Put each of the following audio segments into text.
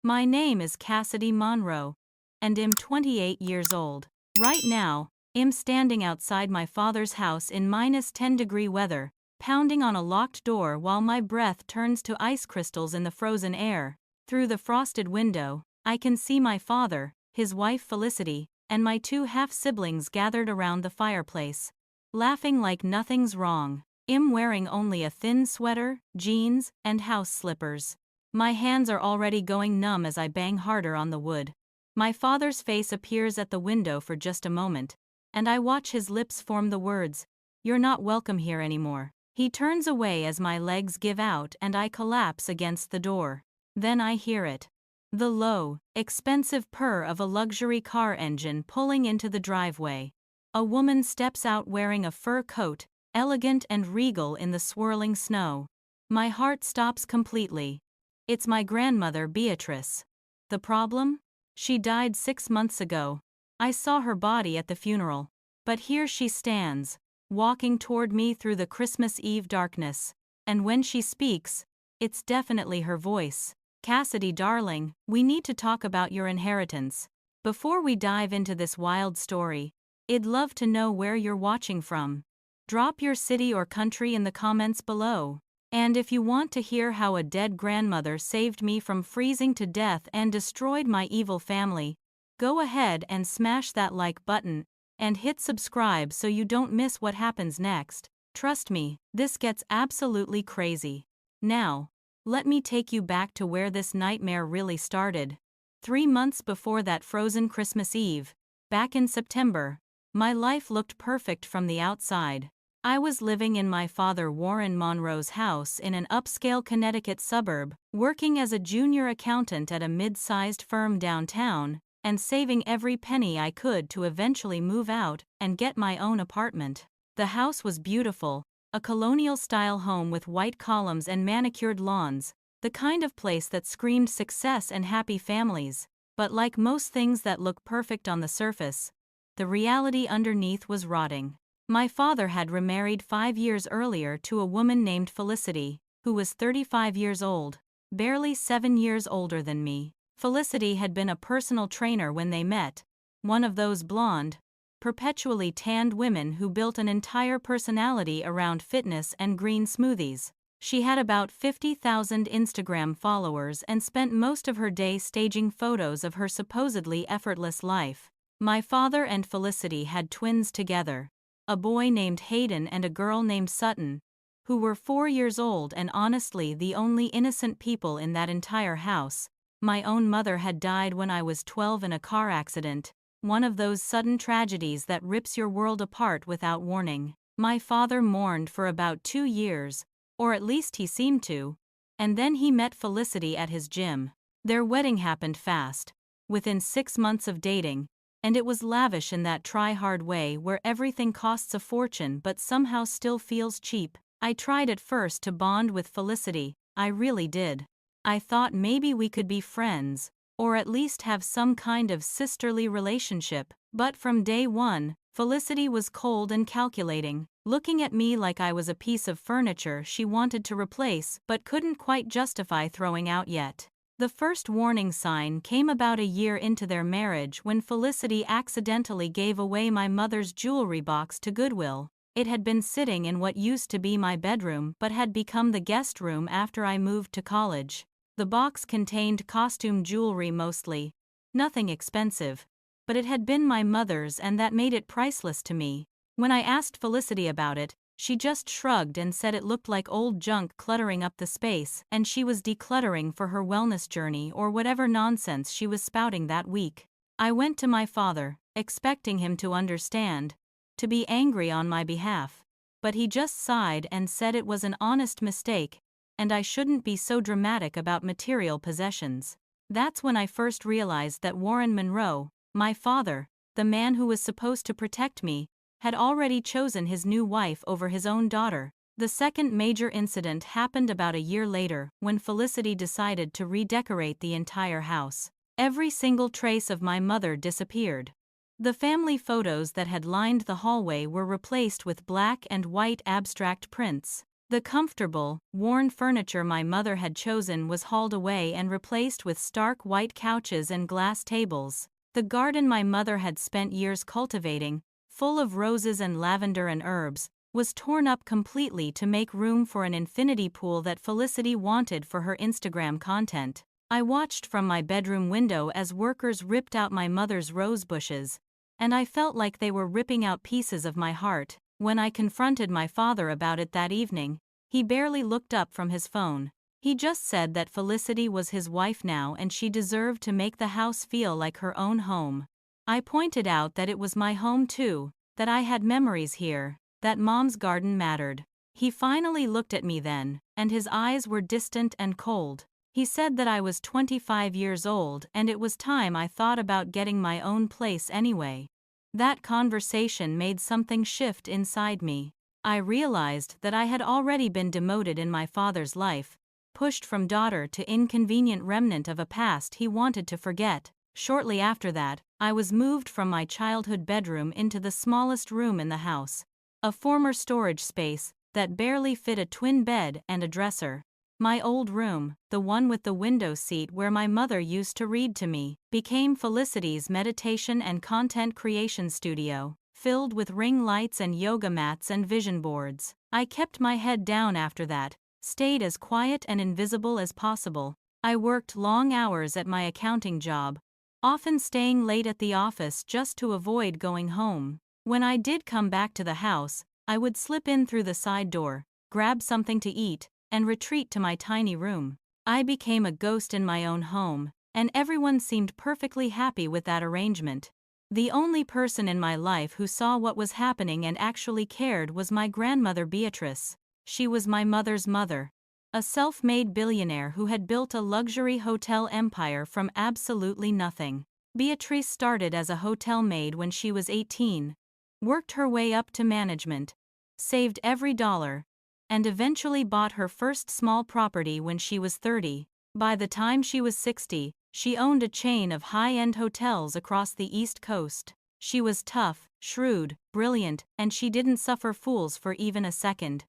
My name is Cassidy Monroe, and I'm 28 years old. Right now, I'm standing outside my father's house in -10-degree weather, pounding on a locked door while my breath turns to ice crystals in the frozen air. Through the frosted window, I can see my father, his wife Felicity, and my two half-siblings gathered around the fireplace, laughing like nothing's wrong. I'm wearing only a thin sweater, jeans, and house slippers. My hands are already going numb as I bang harder on the wood. My father's face appears at the window for just a moment, and I watch his lips form the words, "You're not welcome here anymore." He turns away as my legs give out and I collapse against the door. Then I hear it. The low, expensive purr of a luxury car engine pulling into the driveway. A woman steps out wearing a fur coat, elegant and regal in the swirling snow. My heart stops completely. It's my grandmother Beatrice. The problem? She died 6 months ago. I saw her body at the funeral. But here she stands, walking toward me through the Christmas Eve darkness. And when she speaks, it's definitely her voice. "Cassidy, darling, we need to talk about your inheritance. Before we dive into this wild story, I'd love to know where you're watching from. Drop your city or country in the comments below. And if you want to hear how a dead grandmother saved me from freezing to death and destroyed my evil family, go ahead and smash that like button and hit subscribe so you don't miss what happens next. Trust me, this gets absolutely crazy. Now, let me take you back to where this nightmare really started. 3 months before that frozen Christmas Eve, back in September, my life looked perfect from the outside. I was living in my father Warren Monroe's house in an upscale Connecticut suburb, working as a junior accountant at a mid-sized firm downtown, and saving every penny I could to eventually move out and get my own apartment. The house was beautiful, a colonial-style home with white columns and manicured lawns, the kind of place that screamed success and happy families. But like most things that look perfect on the surface, the reality underneath was rotting. My father had remarried 5 years earlier to a woman named Felicity, who was 35 years old, barely 7 years older than me. Felicity had been a personal trainer when they met, one of those blonde, perpetually tanned women who built an entire personality around fitness and green smoothies. She had about 50,000 Instagram followers and spent most of her day staging photos of her supposedly effortless life. My father and Felicity had twins together, a boy named Hayden and a girl named Sutton, who were 4 years old and honestly the only innocent people in that entire house. My own mother had died when I was 12 in a car accident, one of those sudden tragedies that rips your world apart without warning. My father mourned for about 2 years, or at least he seemed to, and then he met Felicity at his gym. Their wedding happened fast, within 6 months of dating, and it was lavish in that try-hard way where everything costs a fortune but somehow still feels cheap. I tried at first to bond with Felicity, I really did. I thought maybe we could be friends, or at least have some kind of sisterly relationship, but from day one, Felicity was cold and calculating, looking at me like I was a piece of furniture she wanted to replace but couldn't quite justify throwing out yet. The first warning sign came about a year into their marriage when Felicity accidentally gave away my mother's jewelry box to Goodwill. It had been sitting in what used to be my bedroom but had become the guest room after I moved to college. The box contained costume jewelry mostly, nothing expensive, but it had been my mother's and that made it priceless to me. When I asked Felicity about it, she just shrugged and said it looked like old junk cluttering up the space and she was decluttering for her wellness journey or whatever nonsense she was spouting that week. I went to my father, expecting him to understand, to be angry on my behalf, but he just sighed and said it was an honest mistake, and I shouldn't be so dramatic about material possessions. That's when I first realized that Warren Monroe, my father, the man who was supposed to protect me, had already chosen his new wife over his own daughter. The second major incident happened about a year later when Felicity decided to redecorate the entire house. Every single trace of my mother disappeared. The family photos that had lined the hallway were replaced with black and white abstract prints. The comfortable, worn furniture my mother had chosen was hauled away and replaced with stark white couches and glass tables. The garden my mother had spent years cultivating, full of roses and lavender and herbs, was torn up completely to make room for an infinity pool that Felicity wanted for her Instagram content. I watched from my bedroom window as workers ripped out my mother's rose bushes, and I felt like they were ripping out pieces of my heart. When I confronted my father about it that evening, he barely looked up from his phone. He just said that Felicity was his wife now and she deserved to make the house feel like her own home. I pointed out that it was my home too, that I had memories here, that Mom's garden mattered. He finally looked at me then, and his eyes were distant and cold. He said that I was 25 years old and it was time I thought about getting my own place anyway. That conversation made something shift inside me. I realized that I had already been demoted in my father's life, pushed from daughter to inconvenient remnant of a past he wanted to forget. Shortly after that, I was moved from my childhood bedroom into the smallest room in the house, a former storage space that barely fit a twin bed and a dresser. My old room, the one with the window seat where my mother used to read to me, became Felicity's meditation and content creation studio, filled with ring lights and yoga mats and vision boards. I kept my head down after that, stayed as quiet and invisible as possible. I worked long hours at my accounting job, often staying late at the office just to avoid going home. When I did come back to the house, I would slip in through the side door, grab something to eat, and retreat to my tiny room. I became a ghost in my own home, and everyone seemed perfectly happy with that arrangement. The only person in my life who saw what was happening and actually cared was my grandmother Beatrice. She was my mother's mother, a self-made billionaire who had built a luxury hotel empire from absolutely nothing. Beatrice started as a hotel maid when she was 18, worked her way up to management, saved every dollar, and eventually bought her first small property when she was 30. By the time she was 60, she owned a chain of high-end hotels across the East Coast. She was tough, shrewd, brilliant, and she didn't suffer fools for even a second.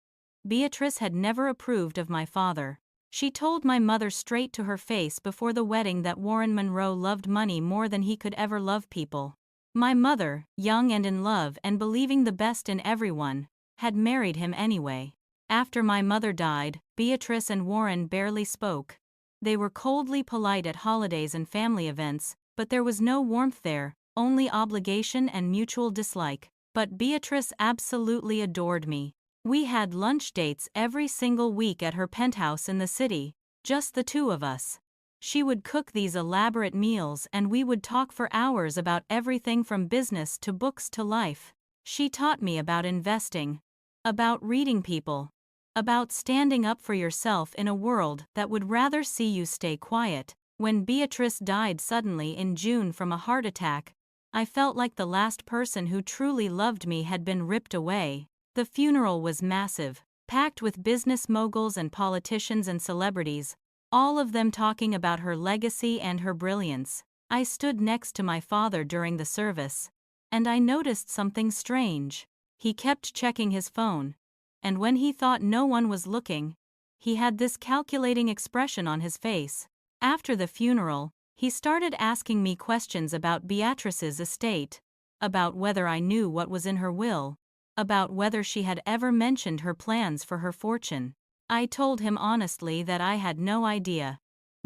Beatrice had never approved of my father. She told my mother straight to her face before the wedding that Warren Monroe loved money more than he could ever love people. My mother, young and in love and believing the best in everyone, had married him anyway. After my mother died, Beatrice and Warren barely spoke. They were coldly polite at holidays and family events, but there was no warmth there, only obligation and mutual dislike. But Beatrice absolutely adored me. We had lunch dates every single week at her penthouse in the city, just the two of us. She would cook these elaborate meals and we would talk for hours about everything from business to books to life. She taught me about investing, about reading people, about standing up for yourself in a world that would rather see you stay quiet. When Beatrice died suddenly in June from a heart attack, I felt like the last person who truly loved me had been ripped away. The funeral was massive, packed with business moguls and politicians and celebrities, all of them talking about her legacy and her brilliance. I stood next to my father during the service, and I noticed something strange. He kept checking his phone, and when he thought no one was looking, he had this calculating expression on his face. After the funeral, he started asking me questions about Beatrice's estate, about whether I knew what was in her will, about whether she had ever mentioned her plans for her fortune. I told him honestly that I had no idea.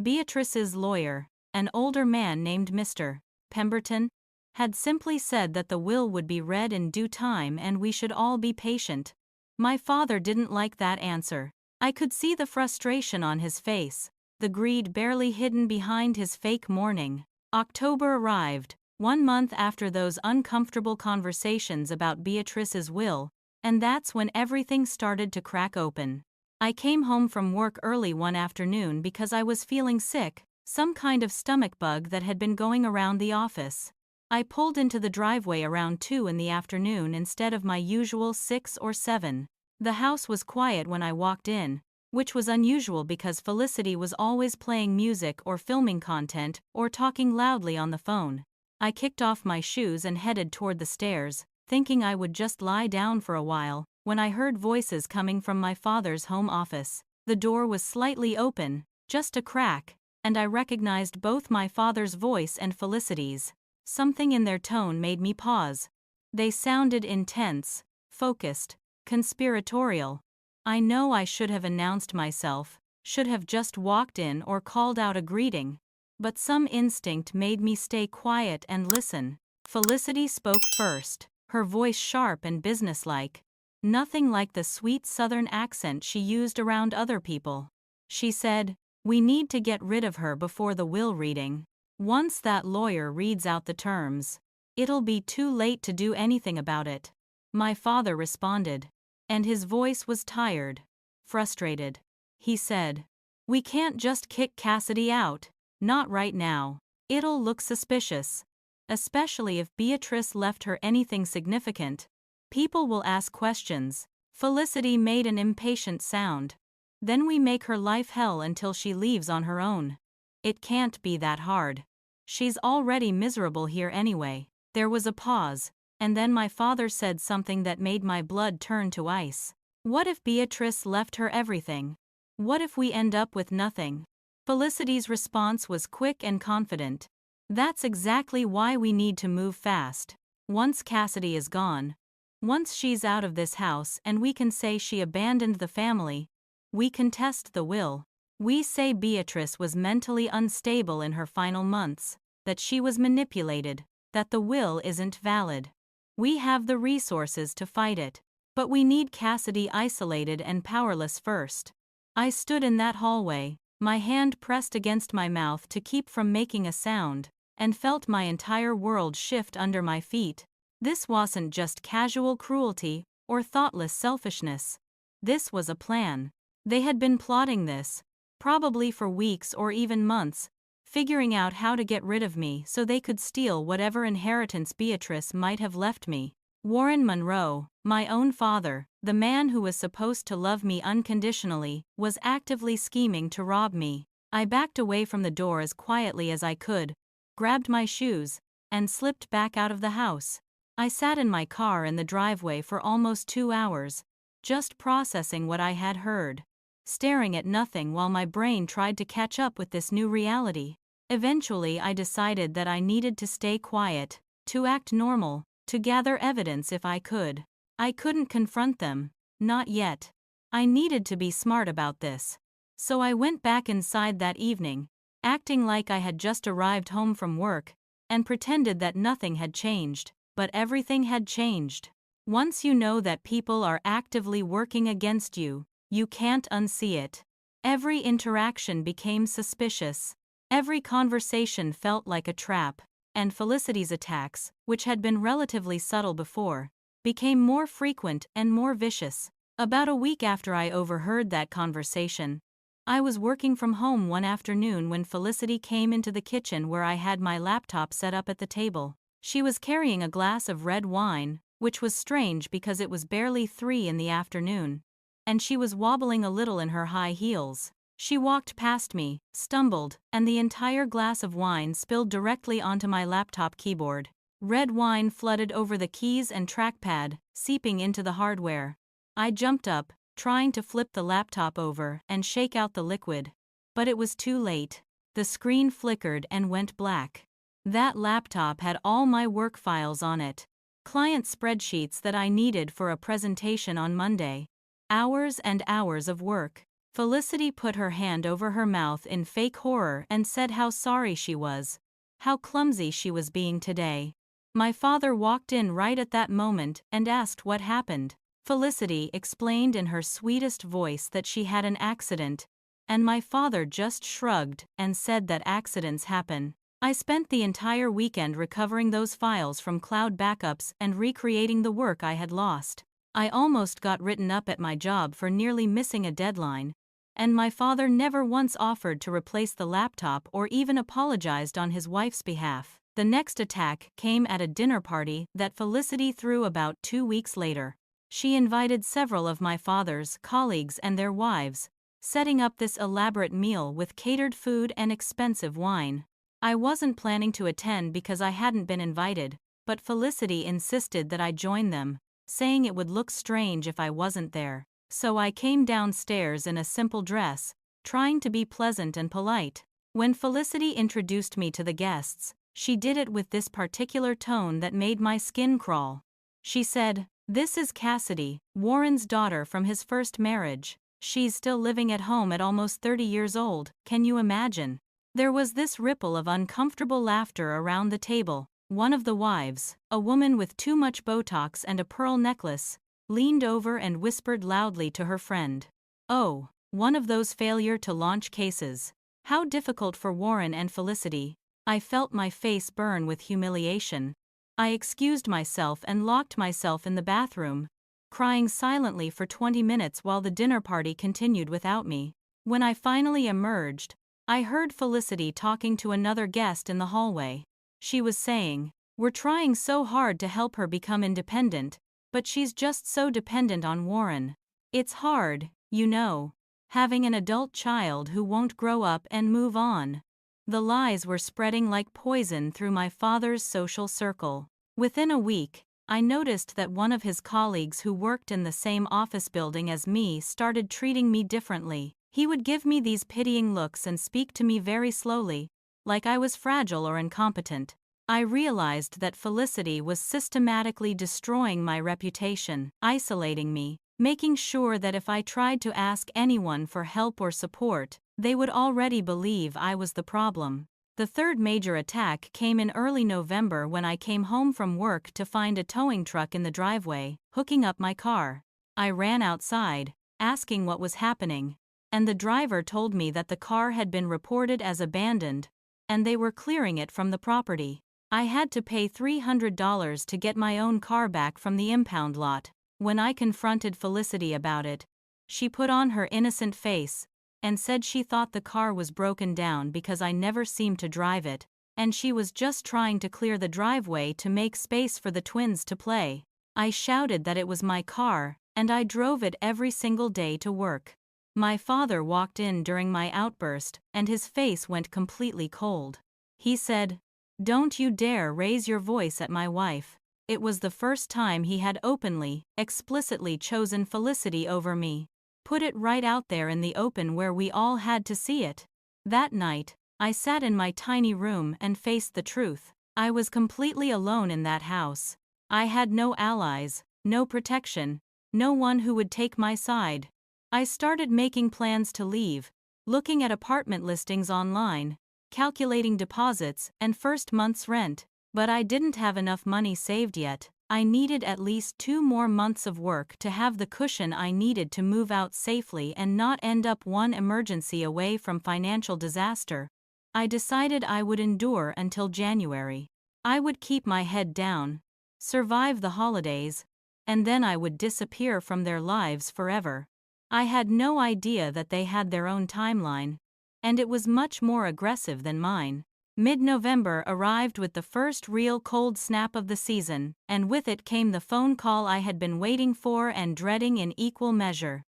Beatrice's lawyer, an older man named Mr. Pemberton, had simply said that the will would be read in due time and we should all be patient. My father didn't like that answer. I could see the frustration on his face, the greed barely hidden behind his fake mourning. October arrived, 1 month after those uncomfortable conversations about Beatrice's will, and that's when everything started to crack open. I came home from work early one afternoon because I was feeling sick, some kind of stomach bug that had been going around the office. I pulled into the driveway around 2 in the afternoon instead of my usual 6 or 7. The house was quiet when I walked in, which was unusual because Felicity was always playing music or filming content or talking loudly on the phone. I kicked off my shoes and headed toward the stairs, thinking I would just lie down for a while. when I heard voices coming from my father's home office. The door was slightly open, just a crack, and I recognized both my father's voice and Felicity's. Something in their tone made me pause. They sounded intense, focused, conspiratorial. I know I should have announced myself, should have just walked in or called out a greeting, but some instinct made me stay quiet and listen. Felicity spoke first, her voice sharp and businesslike. Nothing like the sweet southern accent she used around other people. She said, "We need to get rid of her before the will reading. Once that lawyer reads out the terms, it'll be too late to do anything about it." My father responded, and his voice was tired, frustrated. He said, "We can't just kick Cassidy out, not right now. It'll look suspicious. Especially if Beatrice left her anything significant. People will ask questions." Felicity made an impatient sound. "Then we make her life hell until she leaves on her own. It can't be that hard. She's already miserable here anyway." There was a pause, and then my father said something that made my blood turn to ice. "What if Beatrice left her everything? What if we end up with nothing?" Felicity's response was quick and confident. "That's exactly why we need to move fast. Once Cassidy is gone, once she's out of this house and we can say she abandoned the family, we contest the will. We say Beatrice was mentally unstable in her final months, that she was manipulated, that the will isn't valid. We have the resources to fight it, but we need Cassidy isolated and powerless first." I stood in that hallway, my hand pressed against my mouth to keep from making a sound, and felt my entire world shift under my feet. This wasn't just casual cruelty or thoughtless selfishness. This was a plan. They had been plotting this, probably for weeks or even months, figuring out how to get rid of me so they could steal whatever inheritance Beatrice might have left me. Warren Monroe, my own father, the man who was supposed to love me unconditionally, was actively scheming to rob me. I backed away from the door as quietly as I could, grabbed my shoes, and slipped back out of the house. I sat in my car in the driveway for almost 2 hours, just processing what I had heard, staring at nothing while my brain tried to catch up with this new reality. Eventually I decided that I needed to stay quiet, to act normal, to gather evidence if I could. I couldn't confront them, not yet. I needed to be smart about this. So I went back inside that evening, acting like I had just arrived home from work, and pretended that nothing had changed. But everything had changed. Once you know that people are actively working against you, you can't unsee it. Every interaction became suspicious. Every conversation felt like a trap, and Felicity's attacks, which had been relatively subtle before, became more frequent and more vicious. About a week after I overheard that conversation, I was working from home one afternoon when Felicity came into the kitchen where I had my laptop set up at the table. She was carrying a glass of red wine, which was strange because it was barely 3 in the afternoon, and she was wobbling a little in her high heels. She walked past me, stumbled, and the entire glass of wine spilled directly onto my laptop keyboard. Red wine flooded over the keys and trackpad, seeping into the hardware. I jumped up, trying to flip the laptop over and shake out the liquid. But it was too late. The screen flickered and went black. That laptop had all my work files on it. Client spreadsheets that I needed for a presentation on Monday. Hours and hours of work. Felicity put her hand over her mouth in fake horror and said how sorry she was. How clumsy she was being today. My father walked in right at that moment and asked what happened. Felicity explained in her sweetest voice that she had an accident, and my father just shrugged and said that accidents happen. I spent the entire weekend recovering those files from cloud backups and recreating the work I had lost. I almost got written up at my job for nearly missing a deadline, and my father never once offered to replace the laptop or even apologized on his wife's behalf. The next attack came at a dinner party that Felicity threw about 2 weeks later. She invited several of my father's colleagues and their wives, setting up this elaborate meal with catered food and expensive wine. I wasn't planning to attend because I hadn't been invited, but Felicity insisted that I join them, saying it would look strange if I wasn't there. So I came downstairs in a simple dress, trying to be pleasant and polite. When Felicity introduced me to the guests, she did it with this particular tone that made my skin crawl. She said, "This is Cassidy, Warren's daughter from his first marriage. She's still living at home at almost 30 years old, can you imagine?" There was this ripple of uncomfortable laughter around the table. One of the wives, a woman with too much Botox and a pearl necklace, leaned over and whispered loudly to her friend, "Oh, one of those failure to launch cases. How difficult for Warren and Felicity." I felt my face burn with humiliation. I excused myself and locked myself in the bathroom, crying silently for 20 minutes while the dinner party continued without me. When I finally emerged, I heard Felicity talking to another guest in the hallway. She was saying, "We're trying so hard to help her become independent, but she's just so dependent on Warren. It's hard, you know, having an adult child who won't grow up and move on." The lies were spreading like poison through my father's social circle. Within a week, I noticed that one of his colleagues who worked in the same office building as me started treating me differently. He would give me these pitying looks and speak to me very slowly, like I was fragile or incompetent. I realized that Felicity was systematically destroying my reputation, isolating me, making sure that if I tried to ask anyone for help or support, they would already believe I was the problem. The third major attack came in early November when I came home from work to find a towing truck in the driveway, hooking up my car. I ran outside, asking what was happening, and the driver told me that the car had been reported as abandoned, and they were clearing it from the property. I had to pay $300 to get my own car back from the impound lot. When I confronted Felicity about it, she put on her innocent face and said she thought the car was broken down because I never seemed to drive it, and she was just trying to clear the driveway to make space for the twins to play. I shouted that it was my car, and I drove it every single day to work. My father walked in during my outburst, and his face went completely cold. He said, "Don't you dare raise your voice at my wife." It was the first time he had openly, explicitly chosen Felicity over me. Put it right out there in the open where we all had to see it. That night, I sat in my tiny room and faced the truth. I was completely alone in that house. I had no allies, no protection, no one who would take my side. I started making plans to leave, looking at apartment listings online, calculating deposits and first month's rent, but I didn't have enough money saved yet. I needed at least 2 more months of work to have the cushion I needed to move out safely and not end up one emergency away from financial disaster. I decided I would endure until January. I would keep my head down, survive the holidays, and then I would disappear from their lives forever. I had no idea that they had their own timeline, and it was much more aggressive than mine. Mid-November arrived with the first real cold snap of the season, and with it came the phone call I had been waiting for and dreading in equal measure.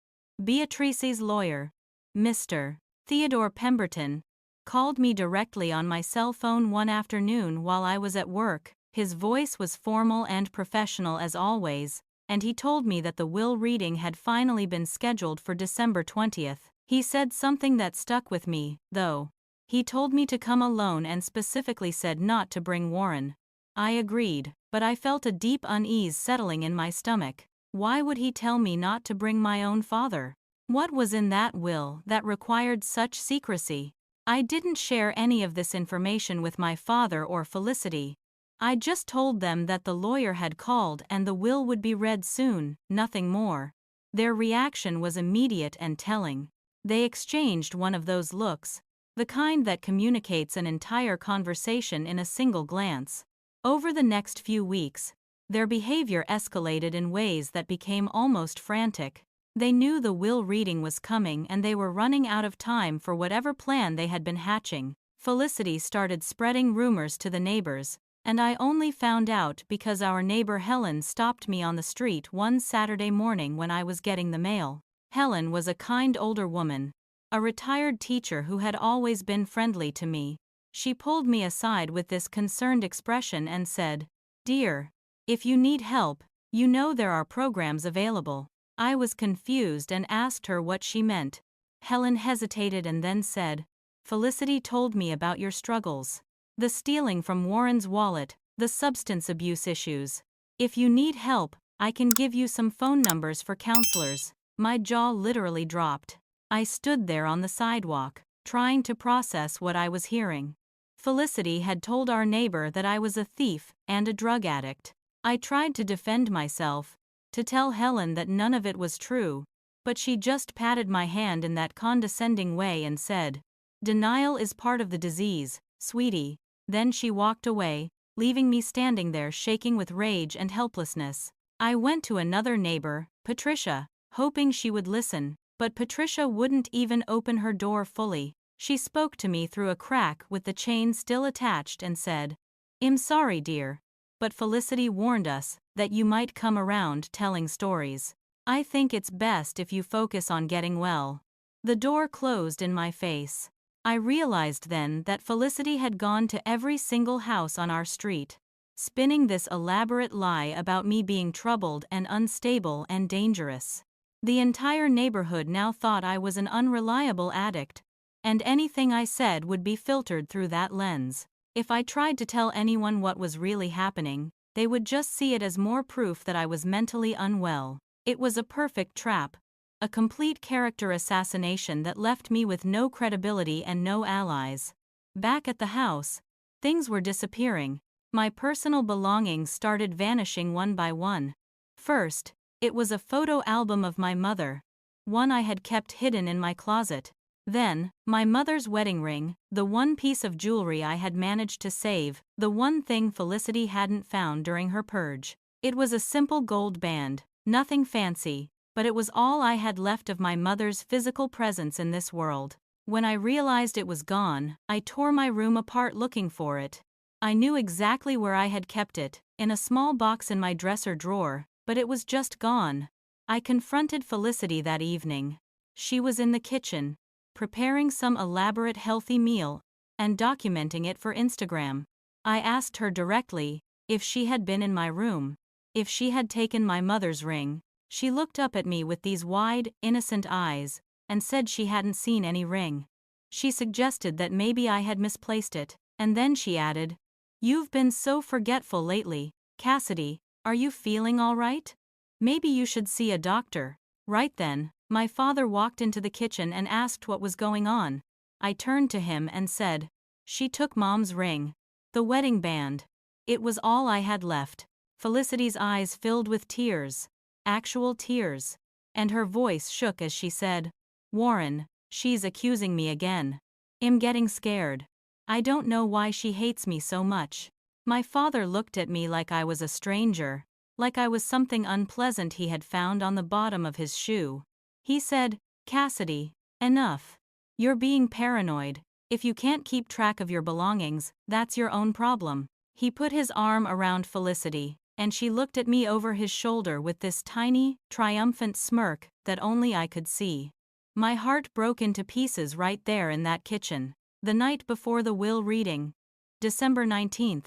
Beatrice's lawyer, Mr. Theodore Pemberton, called me directly on my cell phone one afternoon while I was at work. His voice was formal and professional as always, and he told me that the will reading had finally been scheduled for December 20th. He said something that stuck with me, though. He told me to come alone and specifically said not to bring Warren. I agreed, but I felt a deep unease settling in my stomach. Why would he tell me not to bring my own father? What was in that will that required such secrecy? I didn't share any of this information with my father or Felicity. I just told them that the lawyer had called and the will would be read soon, nothing more. Their reaction was immediate and telling. They exchanged one of those looks, the kind that communicates an entire conversation in a single glance. Over the next few weeks, their behavior escalated in ways that became almost frantic. They knew the will reading was coming and they were running out of time for whatever plan they had been hatching. Felicity started spreading rumors to the neighbors, and I only found out because our neighbor Helen stopped me on the street one Saturday morning when I was getting the mail. Helen was a kind older woman, a retired teacher who had always been friendly to me. She pulled me aside with this concerned expression and said, "Dear, if you need help, You know there are programs available. I was confused and asked her what she meant. Helen hesitated and then said, Felicity told me about your struggles. The stealing from Warren's wallet, the substance abuse issues. If you need help, I can give you some phone numbers for counselors. My jaw literally dropped. I stood there on the sidewalk, trying to process what I was hearing. Felicity had told our neighbor that I was a thief and a drug addict. I tried to defend myself, to tell Helen that none of it was true, but she just patted my hand in that condescending way and said, Denial is part of the disease, sweetie. Then she walked away, leaving me standing there shaking with rage and helplessness. I went to another neighbor, Patricia, hoping she would listen, but Patricia wouldn't even open her door fully. She spoke to me through a crack with the chain still attached and said, I'm sorry, dear, but Felicity warned us that you might come around telling stories. I think it's best if you focus on getting well. The door closed in my face. I realized then that Felicity had gone to every single house on our street, spinning this elaborate lie about me being troubled and unstable and dangerous. The entire neighborhood now thought I was an unreliable addict, and anything I said would be filtered through that lens. If I tried to tell anyone what was really happening, they would just see it as more proof that I was mentally unwell. It was a perfect trap, a complete character assassination that left me with no credibility and no allies. Back at the house, things were disappearing. My personal belongings started vanishing one by one. First, it was a photo album of my mother, one I had kept hidden in my closet. Then, my mother's wedding ring, the one piece of jewelry I had managed to save, the one thing Felicity hadn't found during her purge. It was a simple gold band, nothing fancy, but it was all I had left of my mother's physical presence in this world. When I realized it was gone, I tore my room apart looking for it. I knew exactly where I had kept it, in a small box in my dresser drawer, but it was just gone. I confronted Felicity that evening. She was in the kitchen, preparing some elaborate healthy meal, and documenting it for Instagram. I asked her directly if she had been in my room, if she had taken my mother's ring. She looked up at me with these wide, innocent eyes, and said she hadn't seen any ring. She suggested that maybe I had misplaced it, and then she added, You've been so forgetful lately, Cassidy, are you feeling all right? Maybe you should see a doctor. Right then, my father walked into the kitchen and asked what was going on. I turned to him and said, She took Mom's ring. The wedding band. It was all I had left. Felicity's eyes filled with tears. Actual tears. And her voice shook as she said, Warren, she's accusing me again. I'm getting scared. I don't know why she hates me so much. My father looked at me like I was a stranger, like I was something unpleasant he had found on the bottom of his shoe. He said, Cassidy, enough. You're being paranoid. If you can't keep track of your belongings, that's your own problem. He put his arm around Felicity, and she looked at me over his shoulder with this tiny, triumphant smirk that only I could see. My heart broke into pieces right there in that kitchen. The night before the will reading, December 19th,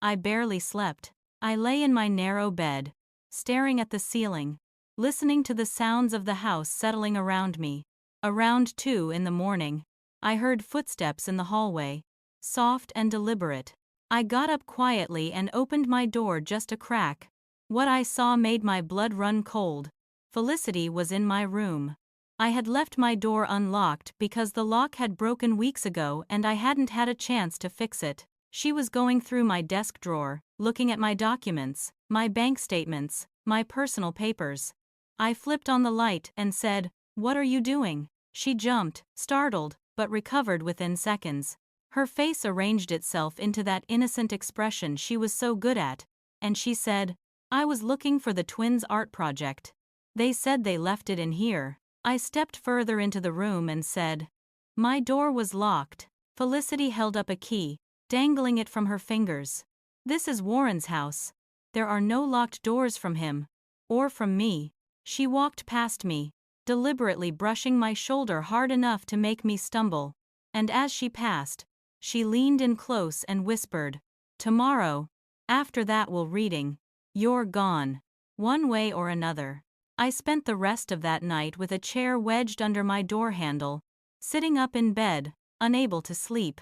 I barely slept. I lay in my narrow bed, staring at the ceiling, listening to the sounds of the house settling around me. Around 2 in the morning, I heard footsteps in the hallway, soft and deliberate. I got up quietly and opened my door just a crack. What I saw made my blood run cold. Felicity was in my room. I had left my door unlocked because the lock had broken weeks ago and I hadn't had a chance to fix it. She was going through my desk drawer, looking at my documents, my bank statements, my personal papers. I flipped on the light and said, What are you doing? She jumped, startled, but recovered within seconds. Her face arranged itself into that innocent expression she was so good at, and she said, I was looking for the twins' art project. They said they left it in here. I stepped further into the room and said, My door was locked. Felicity held up a key, dangling it from her fingers. This is Warren's house. There are no locked doors from him. Or from me. She walked past me, deliberately brushing my shoulder hard enough to make me stumble. And as she passed, she leaned in close and whispered, Tomorrow, after that will reading, you're gone. one way or another. I spent the rest of that night with a chair wedged under my door handle, sitting up in bed, unable to sleep.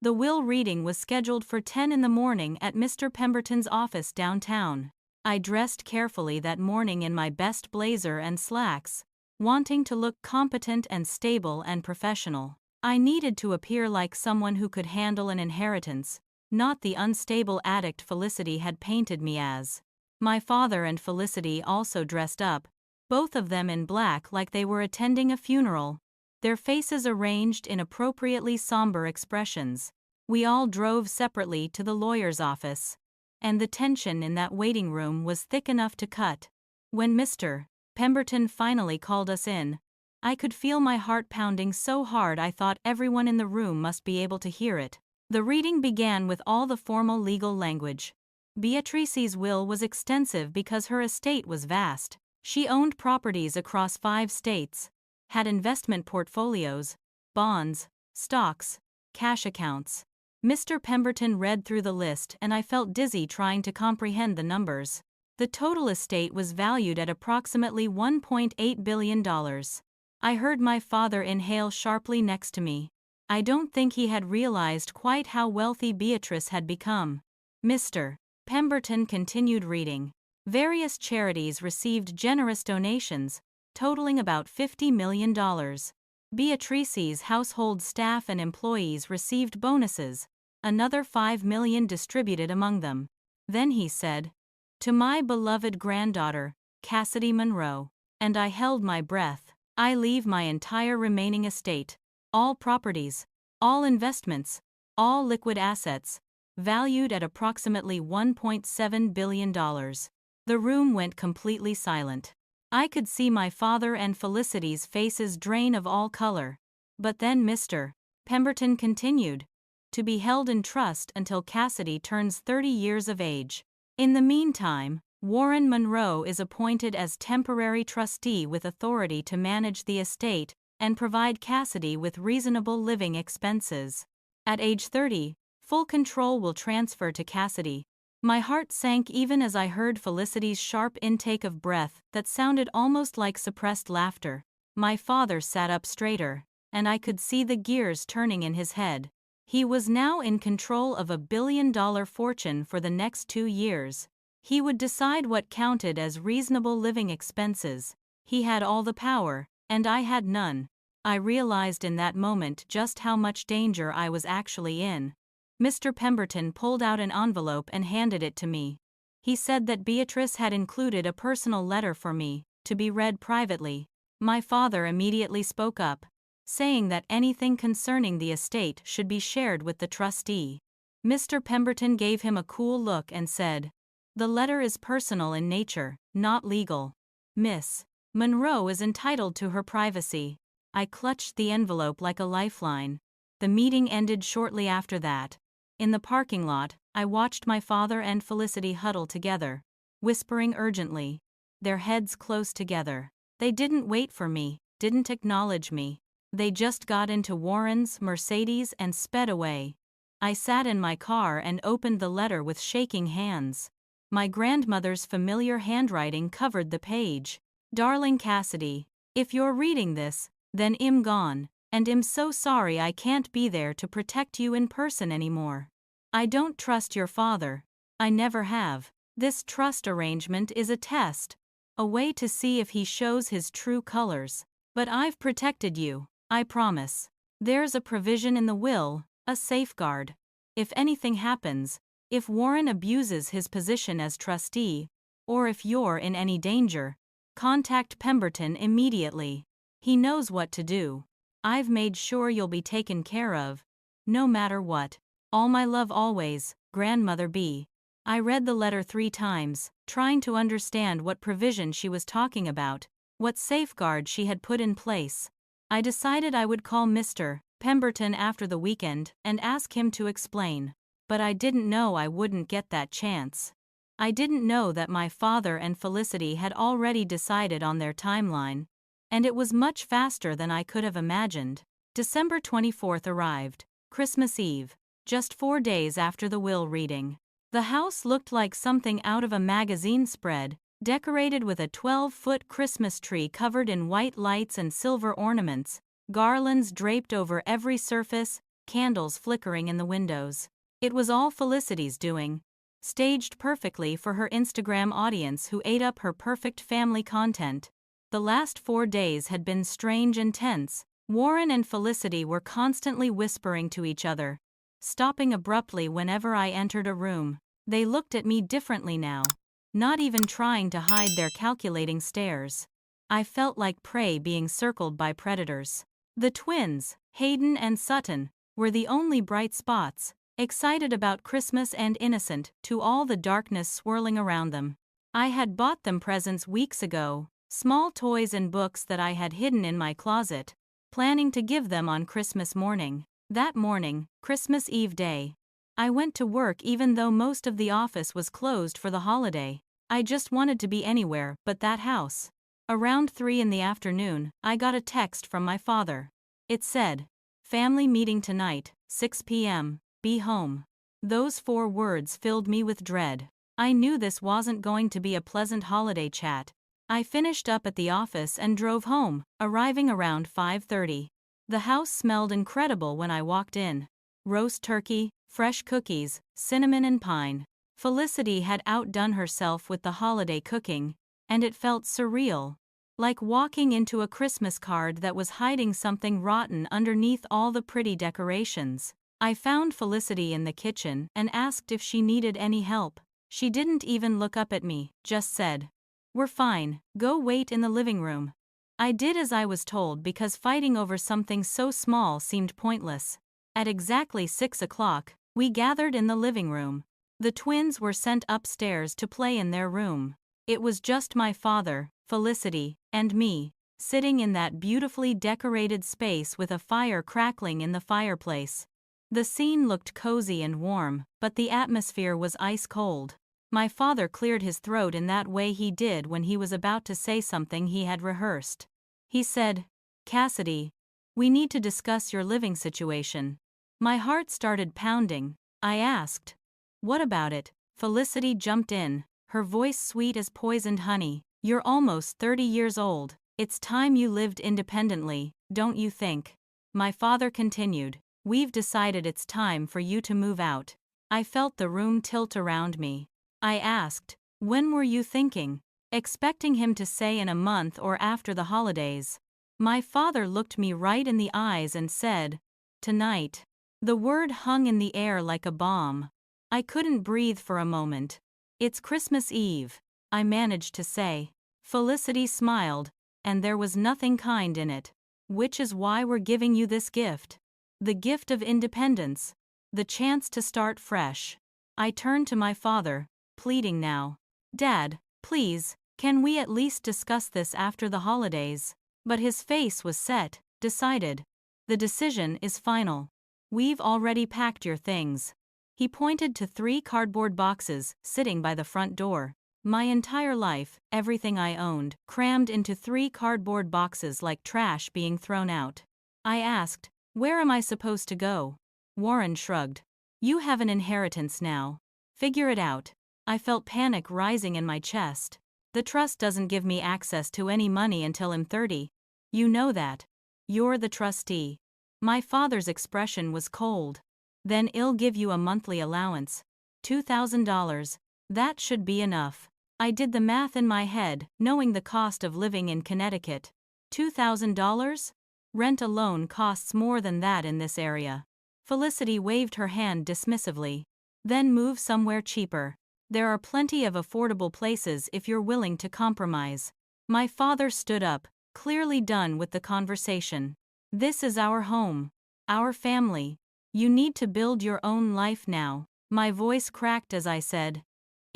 The will reading was scheduled for 10 in the morning at Mr. Pemberton's office downtown. I dressed carefully that morning in my best blazer and slacks, wanting to look competent and stable and professional. I needed to appear like someone who could handle an inheritance, not the unstable addict Felicity had painted me as. My father and Felicity also dressed up, both of them in black like they were attending a funeral, their faces arranged in appropriately somber expressions. We all drove separately to the lawyer's office, and the tension in that waiting room was thick enough to cut. When Mr. Pemberton finally called us in, I could feel my heart pounding so hard I thought everyone in the room must be able to hear it. The reading began with all the formal legal language. Beatrice's will was extensive because her estate was vast. She owned properties across 5 states, had investment portfolios, bonds, stocks, cash accounts. Mr. Pemberton read through the list and I felt dizzy trying to comprehend the numbers. The total estate was valued at approximately $1.8 billion. I heard my father inhale sharply next to me. I don't think he had realized quite how wealthy Beatrice had become. Mr. Pemberton continued reading. Various charities received generous donations, totaling about $50 million. Beatrice's household staff and employees received bonuses, another $5 million distributed among them. Then he said, "To my beloved granddaughter, Cassidy Monroe," and I held my breath. "I leave my entire remaining estate, all properties, all investments, all liquid assets, valued at approximately $1.7 billion. The room went completely silent. I could see my father and Felicity's faces drain of all color. But then Mr. Pemberton continued, "To be held in trust until Cassidy turns 30 years of age. In the meantime, Warren Monroe is appointed as temporary trustee with authority to manage the estate and provide Cassidy with reasonable living expenses. At age 30, full control will transfer to Cassidy." My heart sank even as I heard Felicity's sharp intake of breath that sounded almost like suppressed laughter. My father sat up straighter, and I could see the gears turning in his head. He was now in control of a billion-dollar fortune for the next 2 years. He would decide what counted as reasonable living expenses. He had all the power, and I had none. I realized in that moment just how much danger I was actually in. Mr. Pemberton pulled out an envelope and handed it to me. He said that Beatrice had included a personal letter for me, to be read privately. My father immediately spoke up, saying that anything concerning the estate should be shared with the trustee. Mr. Pemberton gave him a cool look and said, "The letter is personal in nature, not legal. Miss Monroe is entitled to her privacy." I clutched the envelope like a lifeline. The meeting ended shortly after that. In the parking lot, I watched my father and Felicity huddle together, whispering urgently, their heads close together. They didn't wait for me, didn't acknowledge me. They just got into Warren's Mercedes and sped away. I sat in my car and opened the letter with shaking hands. My grandmother's familiar handwriting covered the page. "Darling Cassidy, if you're reading this, then I'm gone. And I'm so sorry I can't be there to protect you in person anymore. I don't trust your father. I never have. This trust arrangement is a test, a way to see if he shows his true colors. But I've protected you, I promise. There's a provision in the will, a safeguard. If anything happens, if Warren abuses his position as trustee, or if you're in any danger, contact Pemberton immediately. He knows what to do. I've made sure you'll be taken care of, no matter what. All my love always, Grandmother B." I read the letter 3 times, trying to understand what provision she was talking about, what safeguard she had put in place. I decided I would call Mr. Pemberton after the weekend and ask him to explain. But I didn't know I wouldn't get that chance. I didn't know that my father and Felicity had already decided on their timeline, and it was much faster than I could have imagined. December 24th arrived, Christmas Eve, just 4 days after the will reading. The house looked like something out of a magazine spread, decorated with a 12-foot Christmas tree covered in white lights and silver ornaments, garlands draped over every surface, candles flickering in the windows. It was all Felicity's doing, staged perfectly for her Instagram audience who ate up her perfect family content. The last 4 days had been strange and tense. Warren and Felicity were constantly whispering to each other, stopping abruptly whenever I entered a room. They looked at me differently now, not even trying to hide their calculating stares. I felt like prey being circled by predators. The twins, Hayden and Sutton, were the only bright spots, excited about Christmas and innocent to all the darkness swirling around them. I had bought them presents weeks ago, small toys and books that I had hidden in my closet, planning to give them on Christmas morning. That morning, Christmas Eve day, I went to work even though most of the office was closed for the holiday. I just wanted to be anywhere but that house. Around 3 in the afternoon, I got a text from my father. It said, "Family meeting tonight, 6 p.m., be home." Those 4 words filled me with dread. I knew this wasn't going to be a pleasant holiday chat. I finished up at the office and drove home, arriving around 5:30. The house smelled incredible when I walked in. Roast turkey, fresh cookies, cinnamon and pine. Felicity had outdone herself with the holiday cooking, and it felt surreal. Like walking into a Christmas card that was hiding something rotten underneath all the pretty decorations. I found Felicity in the kitchen and asked if she needed any help. She didn't even look up at me, just said, "We're fine, go wait in the living room." I did as I was told because fighting over something so small seemed pointless. At exactly 6 o'clock, we gathered in the living room. The twins were sent upstairs to play in their room. It was just my father, Felicity, and me, sitting in that beautifully decorated space with a fire crackling in the fireplace. The scene looked cozy and warm, but the atmosphere was ice cold. My father cleared his throat in that way he did when he was about to say something he had rehearsed. He said, "Cassidy, we need to discuss your living situation." My heart started pounding. I asked, "What about it?" Felicity jumped in, her voice sweet as poisoned honey. "You're almost 30 years old. It's time you lived independently, don't you think?" My father continued, "We've decided it's time for you to move out." I felt the room tilt around me. I asked, "When were you thinking?" Expecting him to say in a month or after the holidays. My father looked me right in the eyes and said, "Tonight." The word hung in the air like a bomb. I couldn't breathe for a moment. "It's Christmas Eve," I managed to say. Felicity smiled, and there was nothing kind in it. "Which is why we're giving you this gift. The gift of independence. The chance to start fresh." I turned to my father, pleading now. "Dad, please, can we at least discuss this after the holidays?" But his face was set, decided. "The decision is final. We've already packed your things." He pointed to 3 cardboard boxes sitting by the front door. My entire life, everything I owned, crammed into 3 cardboard boxes like trash being thrown out. I asked, "Where am I supposed to go?" Warren shrugged. "You have an inheritance now. Figure it out." I felt panic rising in my chest. "The trust doesn't give me access to any money until I'm 30. You know that. You're the trustee." My father's expression was cold. "Then I'll give you a monthly allowance. $2,000. That should be enough." I did the math in my head, knowing the cost of living in Connecticut. $2,000? Rent alone costs more than that in this area. Felicity waved her hand dismissively. "Then move somewhere cheaper. There are plenty of affordable places if you're willing to compromise." My father stood up, clearly done with the conversation. "This is our home. Our family. You need to build your own life now." My voice cracked as I said,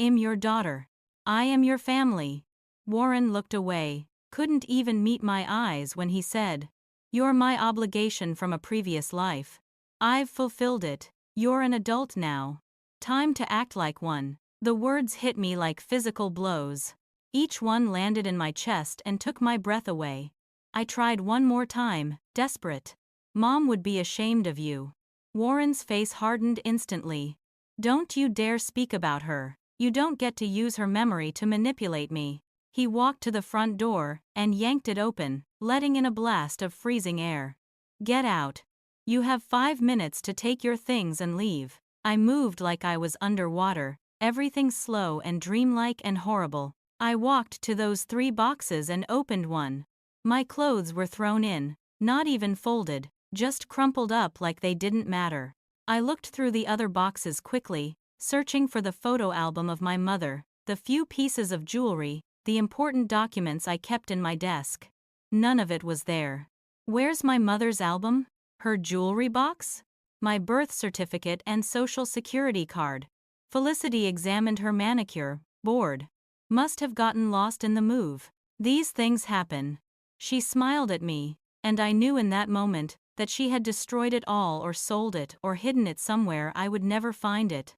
"I'm your daughter. I am your family." Warren looked away, couldn't even meet my eyes when he said, "You're my obligation from a previous life. I've fulfilled it. You're an adult now. Time to act like one." The words hit me like physical blows. Each one landed in my chest and took my breath away. I tried one more time, desperate. "Mom would be ashamed of you." Warren's face hardened instantly. "Don't you dare speak about her." You don't get to use her memory to manipulate me. He walked to the front door and yanked it open, letting in a blast of freezing air. Get out. You have 5 minutes to take your things and leave. I moved like I was underwater, everything slow and dreamlike and horrible. I walked to those 3 boxes and opened one. My clothes were thrown in, not even folded, just crumpled up like they didn't matter. I looked through the other boxes quickly, searching for the photo album of my mother, the few pieces of jewelry, the important documents I kept in my desk. None of it was there. Where's my mother's album? Her jewelry box? My birth certificate and social security card. Felicity examined her manicure, bored. Must have gotten lost in the move. These things happen. She smiled at me, and I knew in that moment that she had destroyed it all or sold it or hidden it somewhere I would never find it.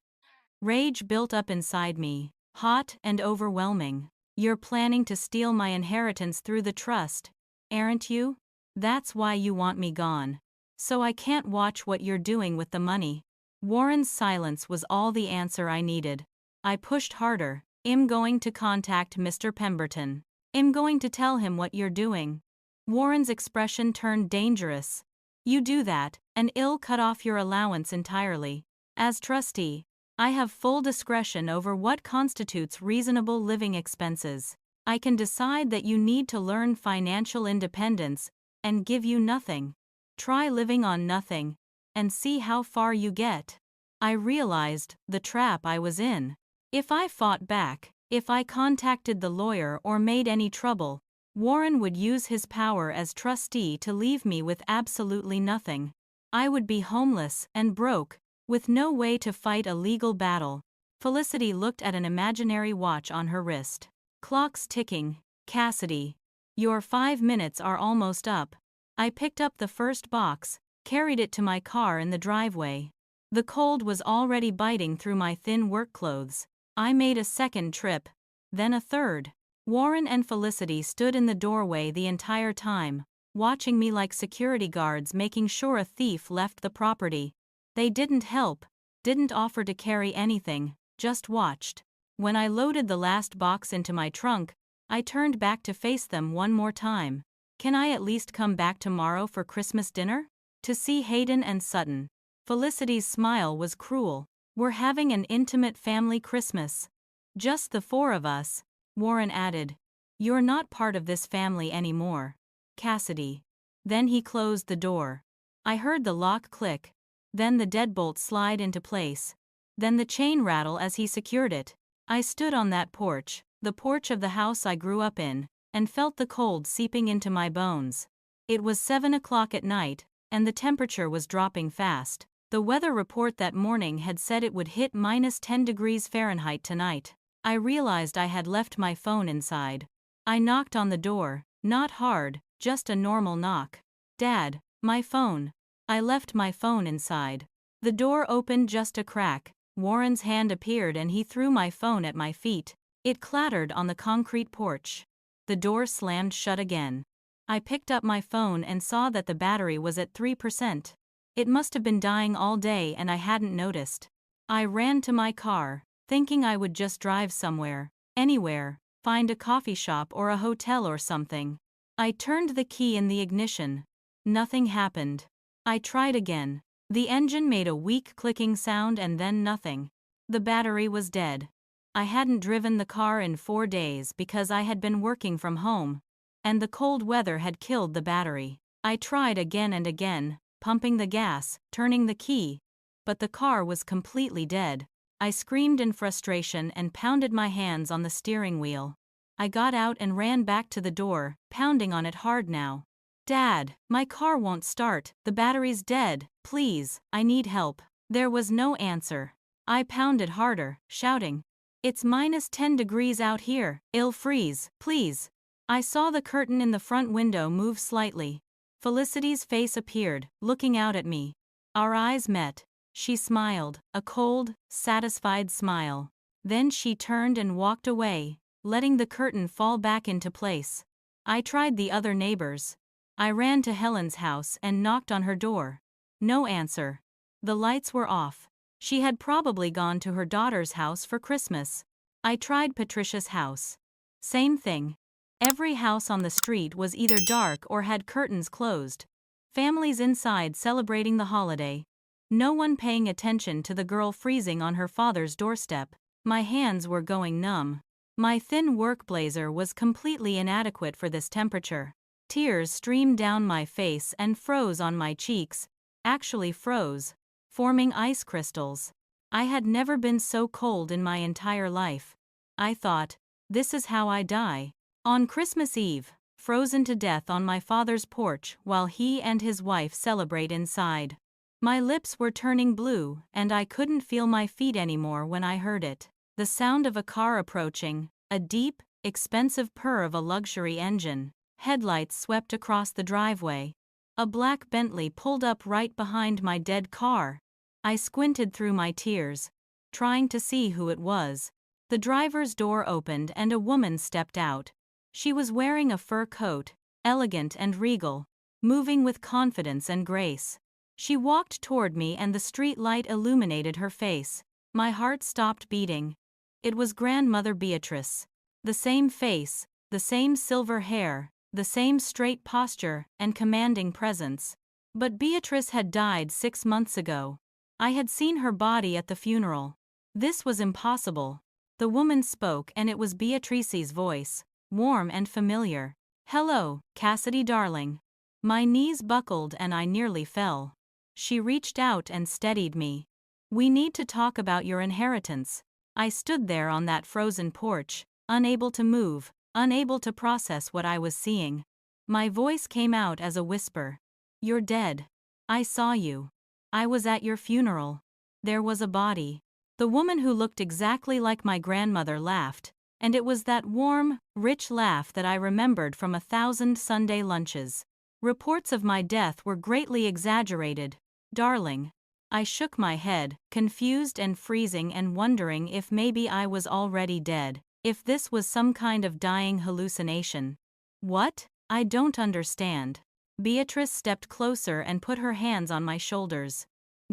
Rage built up inside me, hot and overwhelming. You're planning to steal my inheritance through the trust, aren't you? That's why you want me gone. So I can't watch what you're doing with the money. Warren's silence was all the answer I needed. I pushed harder. I'm going to contact Mr. Pemberton. I'm going to tell him what you're doing. Warren's expression turned dangerous. You do that, and I'll cut off your allowance entirely. As trustee, I have full discretion over what constitutes reasonable living expenses. I can decide that you need to learn financial independence and give you nothing. Try living on nothing and see how far you get. I realized the trap I was in. If I fought back, if I contacted the lawyer or made any trouble, Warren would use his power as trustee to leave me with absolutely nothing. I would be homeless and broke, with no way to fight a legal battle. Felicity looked at an imaginary watch on her wrist. Clock's ticking. Cassidy. Your 5 minutes are almost up. I picked up the first box, carried it to my car in the driveway. The cold was already biting through my thin work clothes. I made a second trip, then a third. Warren and Felicity stood in the doorway the entire time, watching me like security guards making sure a thief left the property. They didn't help, didn't offer to carry anything, just watched. When I loaded the last box into my trunk, I turned back to face them one more time. Can I at least come back tomorrow for Christmas dinner? To see Hayden and Sutton. Felicity's smile was cruel. We're having an intimate family Christmas. Just the 4 of us, Warren added. You're not part of this family anymore. Cassidy. Then he closed the door. I heard the lock click. Then the deadbolt slide into place. Then the chain rattle as he secured it. I stood on that porch, the porch of the house I grew up in, and felt the cold seeping into my bones. It was 7 o'clock at night, and the temperature was dropping fast. The weather report that morning had said it would hit -10 degrees Fahrenheit tonight. I realized I had left my phone inside. I knocked on the door, not hard, just a normal knock. Dad, my phone. I left my phone inside. The door opened just a crack. Warren's hand appeared and he threw my phone at my feet. It clattered on the concrete porch. The door slammed shut again. I picked up my phone and saw that the battery was at 3%. It must have been dying all day and I hadn't noticed. I ran to my car, thinking I would just drive somewhere, anywhere, find a coffee shop or a hotel or something. I turned the key in the ignition. Nothing happened. I tried again. The engine made a weak clicking sound and then nothing. The battery was dead. I hadn't driven the car in 4 days because I had been working from home, and the cold weather had killed the battery. I tried again and again, pumping the gas, turning the key, but the car was completely dead. I screamed in frustration and pounded my hands on the steering wheel. I got out and ran back to the door, pounding on it hard now. Dad, my car won't start, the battery's dead, please, I need help. There was no answer. I pounded harder, shouting, it's -10 degrees out here, I'll freeze, please. I saw the curtain in the front window move slightly. Felicity's face appeared, looking out at me. Our eyes met. She smiled, a cold, satisfied smile. Then she turned and walked away, letting the curtain fall back into place. I tried the other neighbors. I ran to Helen's house and knocked on her door. No answer. The lights were off. She had probably gone to her daughter's house for Christmas. I tried Patricia's house. Same thing. Every house on the street was either dark or had curtains closed. Families inside celebrating the holiday. No one paying attention to the girl freezing on her father's doorstep. My hands were going numb. My thin work blazer was completely inadequate for this temperature. Tears streamed down my face and froze on my cheeks, actually froze, forming ice crystals. I had never been so cold in my entire life. I thought, this is how I die. On Christmas Eve, frozen to death on my father's porch while he and his wife celebrate inside. My lips were turning blue and I couldn't feel my feet anymore when I heard it. The sound of a car approaching, a deep, expensive purr of a luxury engine. Headlights swept across the driveway. A black Bentley pulled up right behind my dead car. I squinted through my tears, trying to see who it was. The driver's door opened and a woman stepped out. She was wearing a fur coat, elegant and regal, moving with confidence and grace. She walked toward me and the street light illuminated her face. My heart stopped beating. It was Grandmother Beatrice. The same face, the same silver hair, the same straight posture and commanding presence. But Beatrice had died 6 months ago. I had seen her body at the funeral. This was impossible. The woman spoke and it was Beatrice's voice, warm and familiar. "Hello, Cassidy darling." My knees buckled and I nearly fell. She reached out and steadied me. "We need to talk about your inheritance." I stood there on that frozen porch, unable to move, unable to process what I was seeing. My voice came out as a whisper. "You're dead. I saw you. I was at your funeral. There was a body." The woman who looked exactly like my grandmother laughed, and it was that warm, rich laugh that I remembered from 1,000 Sunday lunches. Reports of my death were greatly exaggerated, darling. I shook my head, confused and freezing and wondering if maybe I was already dead, if this was some kind of dying hallucination. "What? I don't understand." Beatrice stepped closer and put her hands on my shoulders.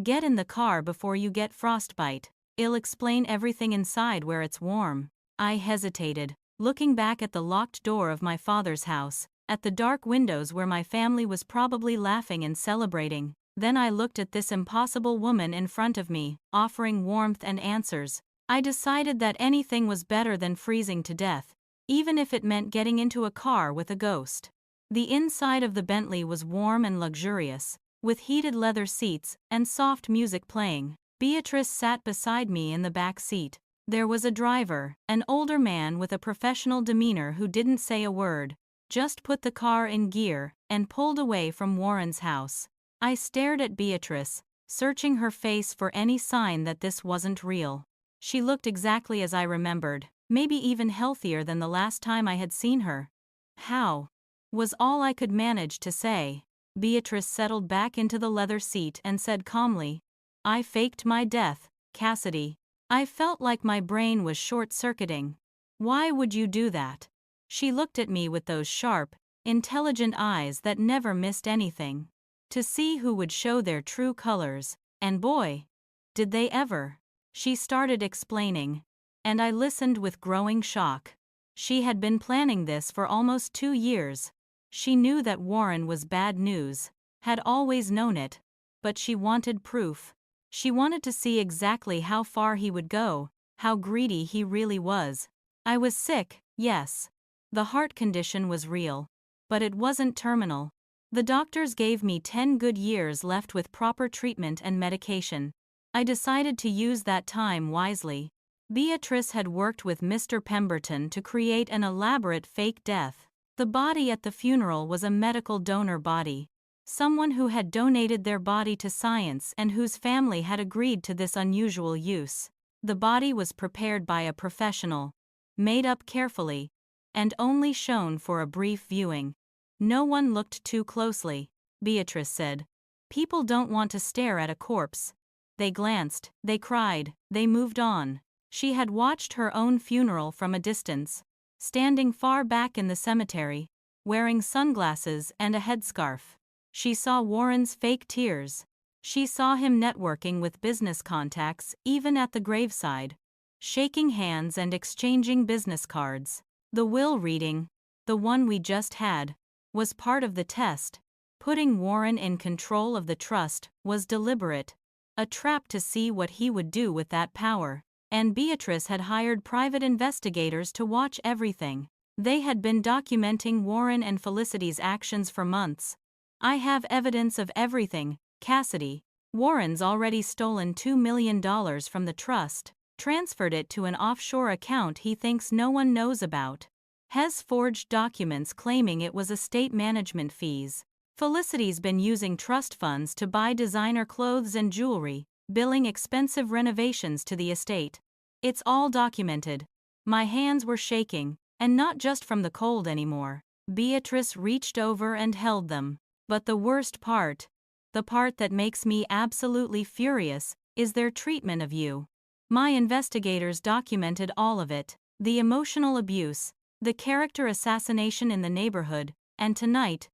"Get in the car before you get frostbite. I'll explain everything inside where it's warm." I hesitated, looking back at the locked door of my father's house, at the dark windows where my family was probably laughing and celebrating. Then I looked at this impossible woman in front of me, offering warmth and answers. I decided that anything was better than freezing to death, even if it meant getting into a car with a ghost. The inside of the Bentley was warm and luxurious, with heated leather seats and soft music playing. Beatrice sat beside me in the back seat. There was a driver, an older man with a professional demeanor who didn't say a word, just put the car in gear and pulled away from Warren's house. I stared at Beatrice, searching her face for any sign that this wasn't real. She looked exactly as I remembered, maybe even healthier than the last time I had seen her. "How?" was all I could manage to say. Beatrice settled back into the leather seat and said calmly, "I faked my death, Cassidy." I felt like my brain was short-circuiting. "Why would you do that?" She looked at me with those sharp, intelligent eyes that never missed anything. To see who would show their true colors, and boy, did they ever. She started explaining, and I listened with growing shock. She had been planning this for almost 2 years. She knew that Warren was bad news, had always known it, but she wanted proof. She wanted to see exactly how far he would go, how greedy he really was. I was sick, yes. The heart condition was real, but it wasn't terminal. The doctors gave me 10 good years left with proper treatment and medication. I decided to use that time wisely. Beatrice had worked with Mr. Pemberton to create an elaborate fake death. The body at the funeral was a medical donor body. Someone who had donated their body to science and whose family had agreed to this unusual use. The body was prepared by a professional, made up carefully, and only shown for a brief viewing. No one looked too closely, Beatrice said. People don't want to stare at a corpse. They glanced, they cried, they moved on. She had watched her own funeral from a distance, standing far back in the cemetery, wearing sunglasses and a headscarf. She saw Warren's fake tears. She saw him networking with business contacts even at the graveside. shaking hands and exchanging business cards. The will reading, the one we just had, was part of the test. Putting Warren in control of the trust was deliberate, a trap to see what he would do with that power. And Beatrice had hired private investigators to watch everything. They had been documenting Warren and Felicity's actions for months. I have evidence of everything, Cassidy. Warren's already stolen $2 million from the trust, transferred it to an offshore account he thinks no one knows about. Has forged documents claiming it was estate management fees. Felicity's been using trust funds to buy designer clothes and jewelry, billing expensive renovations to the estate. It's all documented. My hands were shaking, and not just from the cold anymore. Beatrice reached over and held them. But the worst part, the part that makes me absolutely furious, is their treatment of you. My investigators documented all of it. The emotional abuse, the character assassination in the neighborhood, and tonight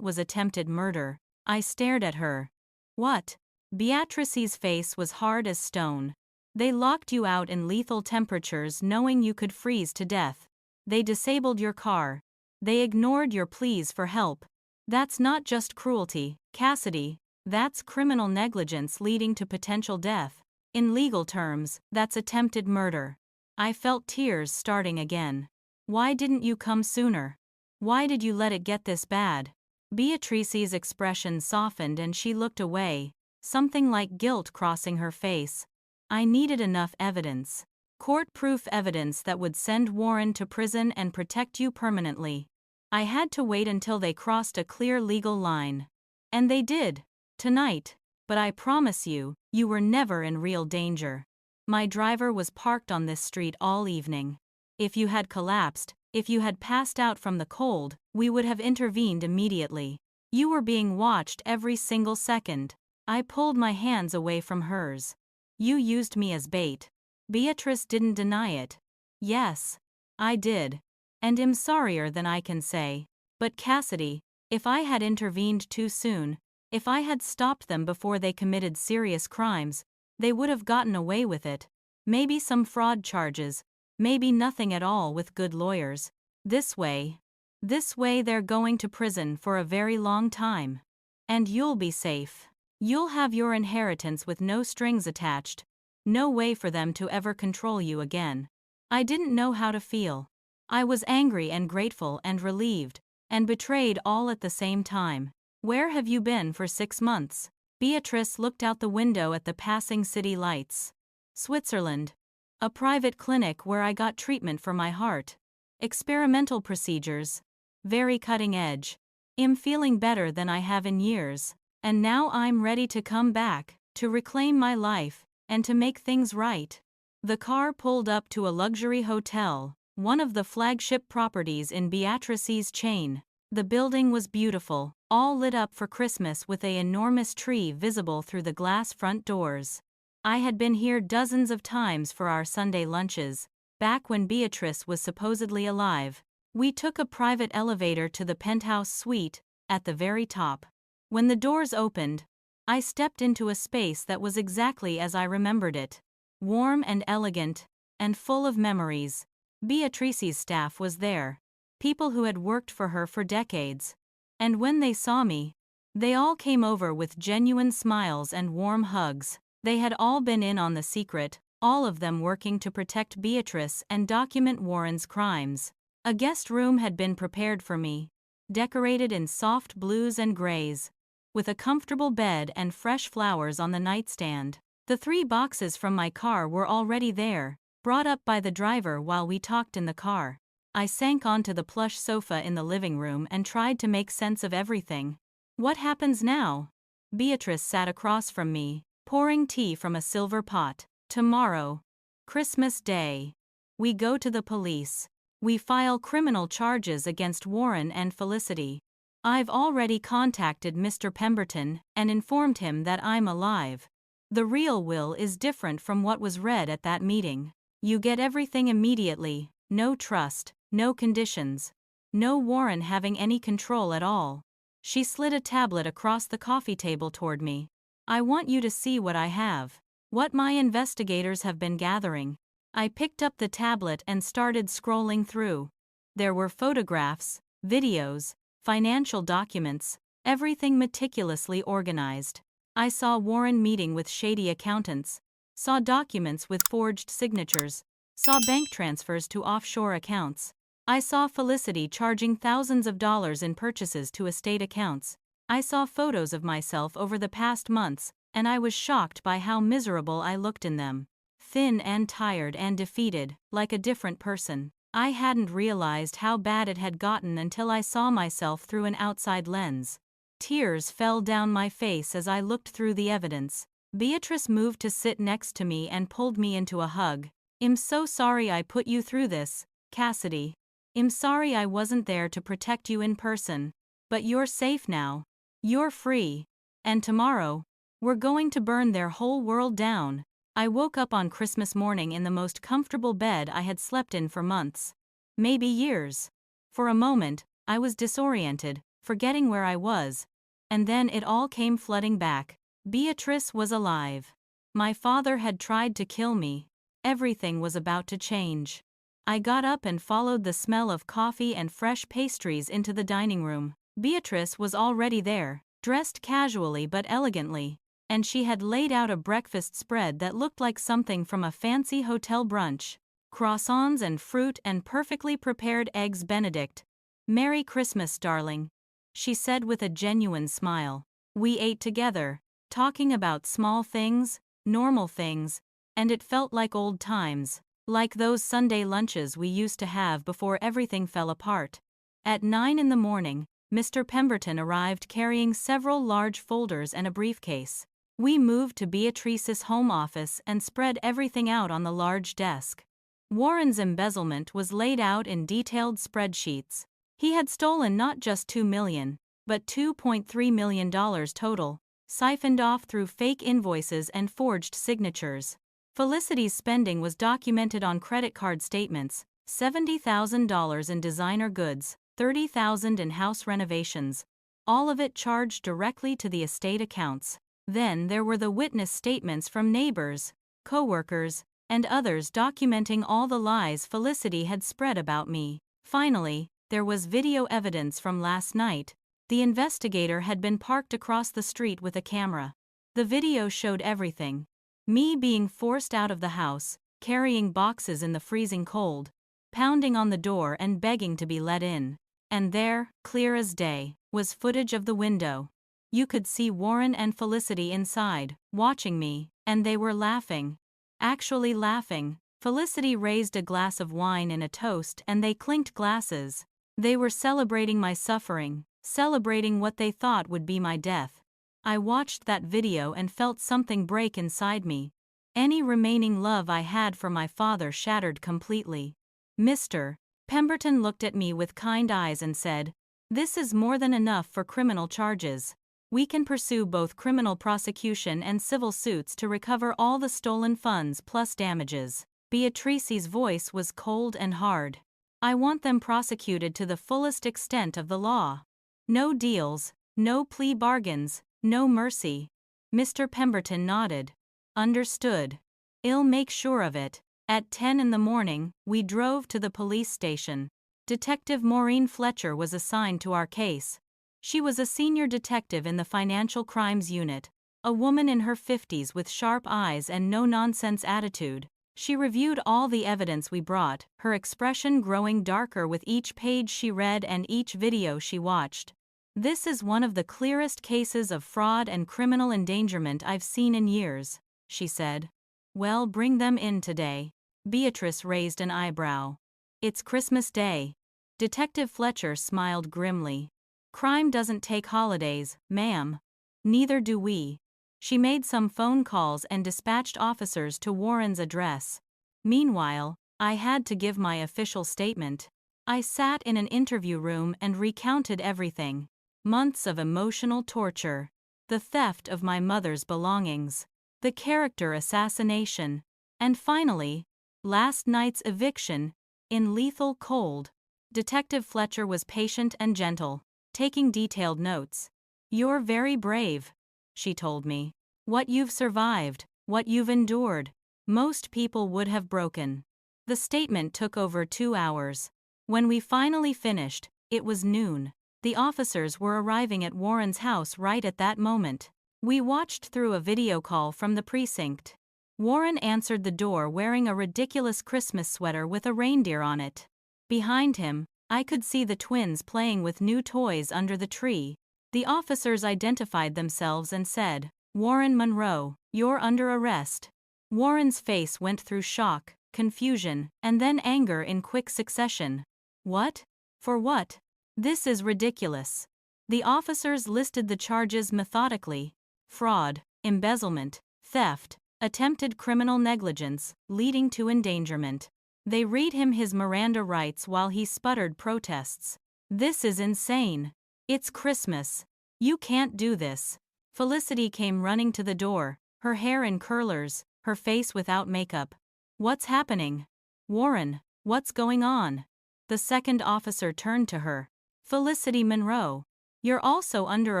was attempted murder. I stared at her. What? Beatrice's face was hard as stone. They locked you out in lethal temperatures knowing you could freeze to death. They disabled your car. They ignored your pleas for help. That's not just cruelty, Cassidy, that's criminal negligence leading to potential death. In legal terms, that's attempted murder. I felt tears starting again. Why didn't you come sooner? Why did you let it get this bad? Beatrice's expression softened and she looked away, something like guilt crossing her face. I needed enough evidence. Court-proof evidence that would send Warren to prison and protect you permanently. I had to wait until they crossed a clear legal line. And they did. Tonight. But I promise you, you were never in real danger. My driver was parked on this street all evening. If you had collapsed, if you had passed out from the cold, we would have intervened immediately. You were being watched every single second. I pulled my hands away from hers. You used me as bait. Beatrice didn't deny it. Yes, I did. And am sorrier than I can say. But Cassidy, if I had intervened too soon, if I had stopped them before they committed serious crimes, they would have gotten away with it. Maybe some fraud charges, maybe nothing at all with good lawyers. This way they're going to prison for a very long time. And you'll be safe. You'll have your inheritance with no strings attached. No way for them to ever control you again. I didn't know how to feel. I was angry and grateful and relieved, and betrayed all at the same time. Where have you been for 6 months? Beatrice looked out the window at the passing city lights. Switzerland. A private clinic where I got treatment for my heart. Experimental procedures. Very cutting edge. I'm feeling better than I have in years. And now I'm ready to come back, to reclaim my life, and to make things right. The car pulled up to a luxury hotel, one of the flagship properties in Beatrice's chain. The building was beautiful, all lit up for Christmas with an enormous tree visible through the glass front doors. I had been here dozens of times for our Sunday lunches, back when Beatrice was supposedly alive. We took a private elevator to the penthouse suite, at the very top. When the doors opened, I stepped into a space that was exactly as I remembered it. Warm and elegant, and full of memories. Beatrice's staff was there. People who had worked for her for decades. And when they saw me, they all came over with genuine smiles and warm hugs. They had all been in on the secret, all of them working to protect Beatrice and document Warren's crimes. A guest room had been prepared for me, decorated in soft blues and grays, with a comfortable bed and fresh flowers on the nightstand. The 3 boxes from my car were already there, brought up by the driver while we talked in the car. I sank onto the plush sofa in the living room and tried to make sense of everything. What happens now? Beatrice sat across from me, pouring tea from a silver pot. Tomorrow, Christmas Day, we go to the police. We file criminal charges against Warren and Felicity. I've already contacted Mr. Pemberton and informed him that I'm alive. The real will is different from what was read at that meeting. You get everything immediately, no trust, no conditions. No Warren having any control at all. She slid a tablet across the coffee table toward me. I want you to see what I have. What my investigators have been gathering. I picked up the tablet and started scrolling through. There were photographs, videos, financial documents, everything meticulously organized. I saw Warren meeting with shady accountants, saw documents with forged signatures, saw bank transfers to offshore accounts. I saw Felicity charging thousands of dollars in purchases to estate accounts. I saw photos of myself over the past months, and I was shocked by how miserable I looked in them. Thin and tired and defeated, like a different person. I hadn't realized how bad it had gotten until I saw myself through an outside lens. Tears fell down my face as I looked through the evidence. Beatrice moved to sit next to me and pulled me into a hug. "I'm so sorry I put you through this, Cassidy. I'm sorry I wasn't there to protect you in person. But you're safe now. You're free. And tomorrow, we're going to burn their whole world down." I woke up on Christmas morning in the most comfortable bed I had slept in for months. Maybe years. For a moment, I was disoriented, forgetting where I was. And then it all came flooding back. Beatrice was alive. My father had tried to kill me. Everything was about to change. I got up and followed the smell of coffee and fresh pastries into the dining room. Beatrice was already there, dressed casually but elegantly, and she had laid out a breakfast spread that looked like something from a fancy hotel brunch. Croissants and fruit and perfectly prepared eggs Benedict. "Merry Christmas, darling," she said with a genuine smile. We ate together, talking about small things, normal things, and it felt like old times, like those Sunday lunches we used to have before everything fell apart. At 9 in the morning, Mr. Pemberton arrived carrying several large folders and a briefcase. We moved to Beatrice's home office and spread everything out on the large desk. Warren's embezzlement was laid out in detailed spreadsheets. He had stolen not just $2 million, but $2.3 million total, siphoned off through fake invoices and forged signatures. Felicity's spending was documented on credit card statements: $70,000 in designer goods, $30,000 in house renovations, all of it charged directly to the estate accounts. Then there were the witness statements from neighbors, co-workers, and others documenting all the lies Felicity had spread about me. Finally, there was video evidence from last night. The investigator had been parked across the street with a camera. The video showed everything. Me being forced out of the house, carrying boxes in the freezing cold, pounding on the door and begging to be let in. And there, clear as day, was footage of the window. You could see Warren and Felicity inside, watching me, and they were laughing. Actually laughing. Felicity raised a glass of wine in a toast and they clinked glasses. They were celebrating my suffering, celebrating what they thought would be my death. I watched that video and felt something break inside me. Any remaining love I had for my father shattered completely. "Mr. Pemberton looked at me with kind eyes and said, "This is more than enough for criminal charges. We can pursue both criminal prosecution and civil suits to recover all the stolen funds plus damages." Beatrice's voice was cold and hard. "I want them prosecuted to the fullest extent of the law. No deals, no plea bargains, no mercy." Mr. Pemberton nodded. "Understood. I'll make sure of it." At 10 in the morning, we drove to the police station. Detective Maureen Fletcher was assigned to our case. She was a senior detective in the Financial Crimes Unit, a woman in her 50s with sharp eyes and no-nonsense attitude. She reviewed all the evidence we brought, her expression growing darker with each page she read and each video she watched. "This is one of the clearest cases of fraud and criminal endangerment I've seen in years," she said. "Well, bring them in today." Beatrice raised an eyebrow. "It's Christmas Day." Detective Fletcher smiled grimly. "Crime doesn't take holidays, ma'am. Neither do we." She made some phone calls and dispatched officers to Warren's address. Meanwhile, I had to give my official statement. I sat in an interview room and recounted everything. Months of emotional torture. The theft of my mother's belongings. The character assassination. And finally, last night's eviction, in lethal cold. Detective Fletcher was patient and gentle, taking detailed notes. "You're very brave," she told me. "What you've survived, what you've endured. Most people would have broken. The statement took over 2 hours. When we finally finished, it was noon. The officers were arriving at Warren's house right at that moment. We watched through a video call from the precinct. Warren answered the door wearing a ridiculous Christmas sweater with a reindeer on it. Behind him, I could see the twins playing with new toys under the tree. The officers identified themselves and said, "Warren Monroe, you're under arrest." Warren's face went through shock, confusion, and then anger in quick succession. What? For what? This is ridiculous. The officers listed the charges methodically: fraud, embezzlement, theft, attempted criminal negligence, leading to endangerment. They read him his Miranda rights while he sputtered protests. "This is insane. It's Christmas. You can't do this." Felicity came running to the door, her hair in curlers, her face without makeup. "What's happening? Warren, what's going on?" The second officer turned to her. "Felicity Monroe, you're also under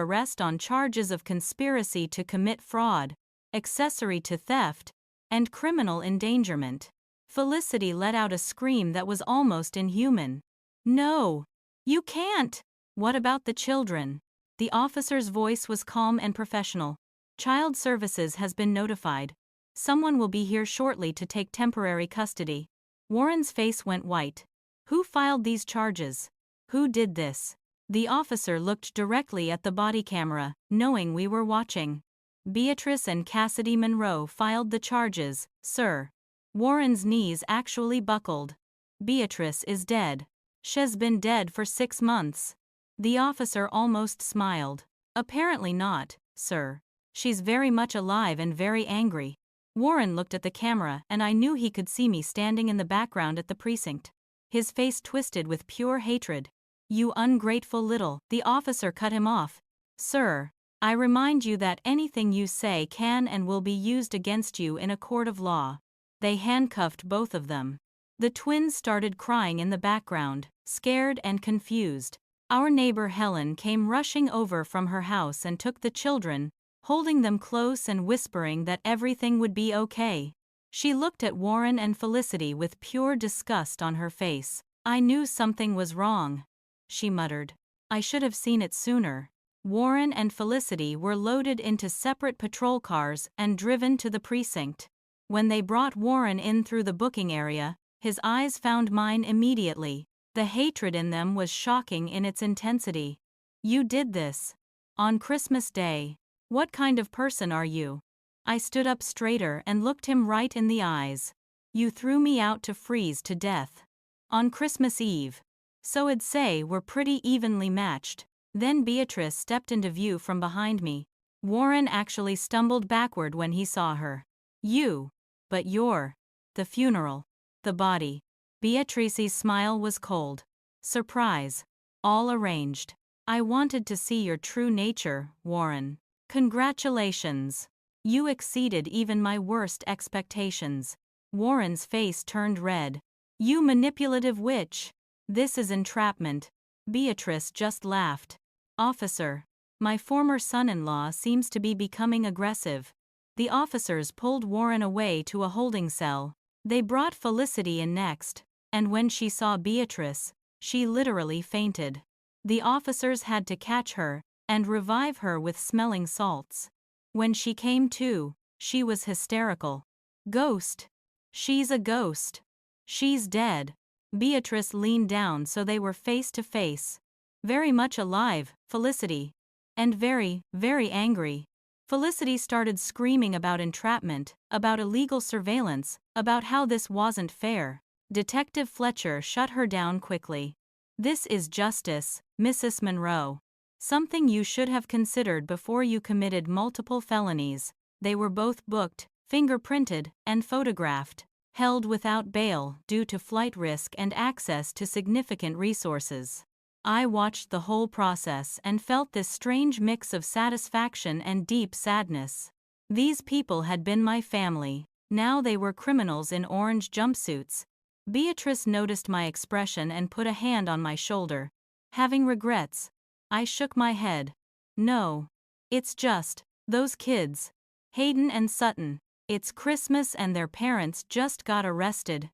arrest on charges of conspiracy to commit fraud, accessory to theft, and criminal endangerment." Felicity let out a scream that was almost inhuman. "No! You can't! What about the children?" The officer's voice was calm and professional. "Child Services has been notified. Someone will be here shortly to take temporary custody." Warren's face went white. "Who filed these charges? Who did this?" The officer looked directly at the body camera, knowing we were watching. "Beatrice and Cassidy Monroe filed the charges, sir." Warren's knees actually buckled. "Beatrice is dead. She's been dead for 6 months." The officer almost smiled. "Apparently not, sir. She's very much alive and very angry." Warren looked at the camera and I knew he could see me standing in the background at the precinct. His face twisted with pure hatred. "You ungrateful little," the officer cut him off. "Sir, I remind you that anything you say can and will be used against you in a court of law." They handcuffed both of them. The twins started crying in the background, scared and confused. Our neighbor Helen came rushing over from her house and took the children, holding them close and whispering that everything would be okay. She looked at Warren and Felicity with pure disgust on her face. "I knew something was wrong," she muttered. "I should have seen it sooner." Warren and Felicity were loaded into separate patrol cars and driven to the precinct. When they brought Warren in through the booking area, his eyes found mine immediately. The hatred in them was shocking in its intensity. "You did this. On Christmas Day. What kind of person are you?" I stood up straighter and looked him right in the eyes. "You threw me out to freeze to death. On Christmas Eve. So I'd say we're pretty evenly matched." Then Beatrice stepped into view from behind me. Warren actually stumbled backward when he saw her. "You. But you're." "The funeral. The body." Beatrice's smile was cold. "Surprise. All arranged. I wanted to see your true nature, Warren. Congratulations. You exceeded even my worst expectations." Warren's face turned red. "You manipulative witch. This is entrapment." Beatrice just laughed. "Officer, my former son-in-law seems to be becoming aggressive." The officers pulled Warren away to a holding cell. They brought Felicity in next, and when she saw Beatrice, she literally fainted. The officers had to catch her and revive her with smelling salts. When she came to, she was hysterical. "Ghost. She's a ghost. She's dead." Beatrice leaned down so they were face to face. "Very much alive, Felicity. And very, very angry." Felicity started screaming about entrapment, about illegal surveillance, about how this wasn't fair. Detective Fletcher shut her down quickly. "This is justice, Mrs. Monroe. Something you should have considered before you committed multiple felonies." They were both booked, fingerprinted, and photographed, held without bail due to flight risk and access to significant resources. I watched the whole process and felt this strange mix of satisfaction and deep sadness. These people had been my family, now they were criminals in orange jumpsuits. Beatrice noticed my expression and put a hand on my shoulder. "Having regrets?" I shook my head. "No. It's just, those kids. Hayden and Sutton. It's Christmas and their parents just got arrested.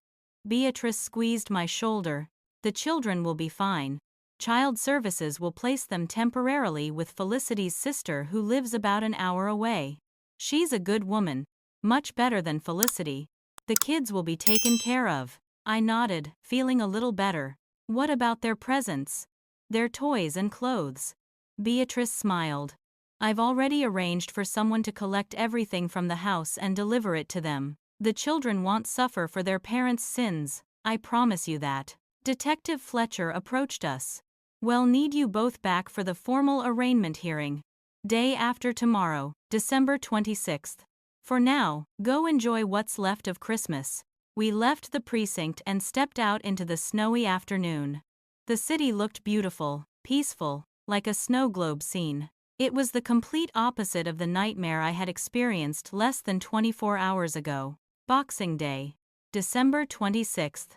Beatrice squeezed my shoulder. The children will be fine. Child Services will place them temporarily with Felicity's sister who lives about an hour away. She's a good woman, much better than Felicity. The kids will be taken care of. I nodded, feeling a little better. What about their presents? Their toys and clothes? Beatrice smiled. I've already arranged for someone to collect everything from the house and deliver it to them. The children won't suffer for their parents' sins, I promise you that. Detective Fletcher approached us. We'll need you both back for the formal arraignment hearing. Day after tomorrow, December 26th. For now, go enjoy what's left of Christmas. We left the precinct and stepped out into the snowy afternoon. The city looked beautiful, peaceful, like a snow globe scene. It was the complete opposite of the nightmare I had experienced less than 24 hours ago. Boxing Day, December 26th.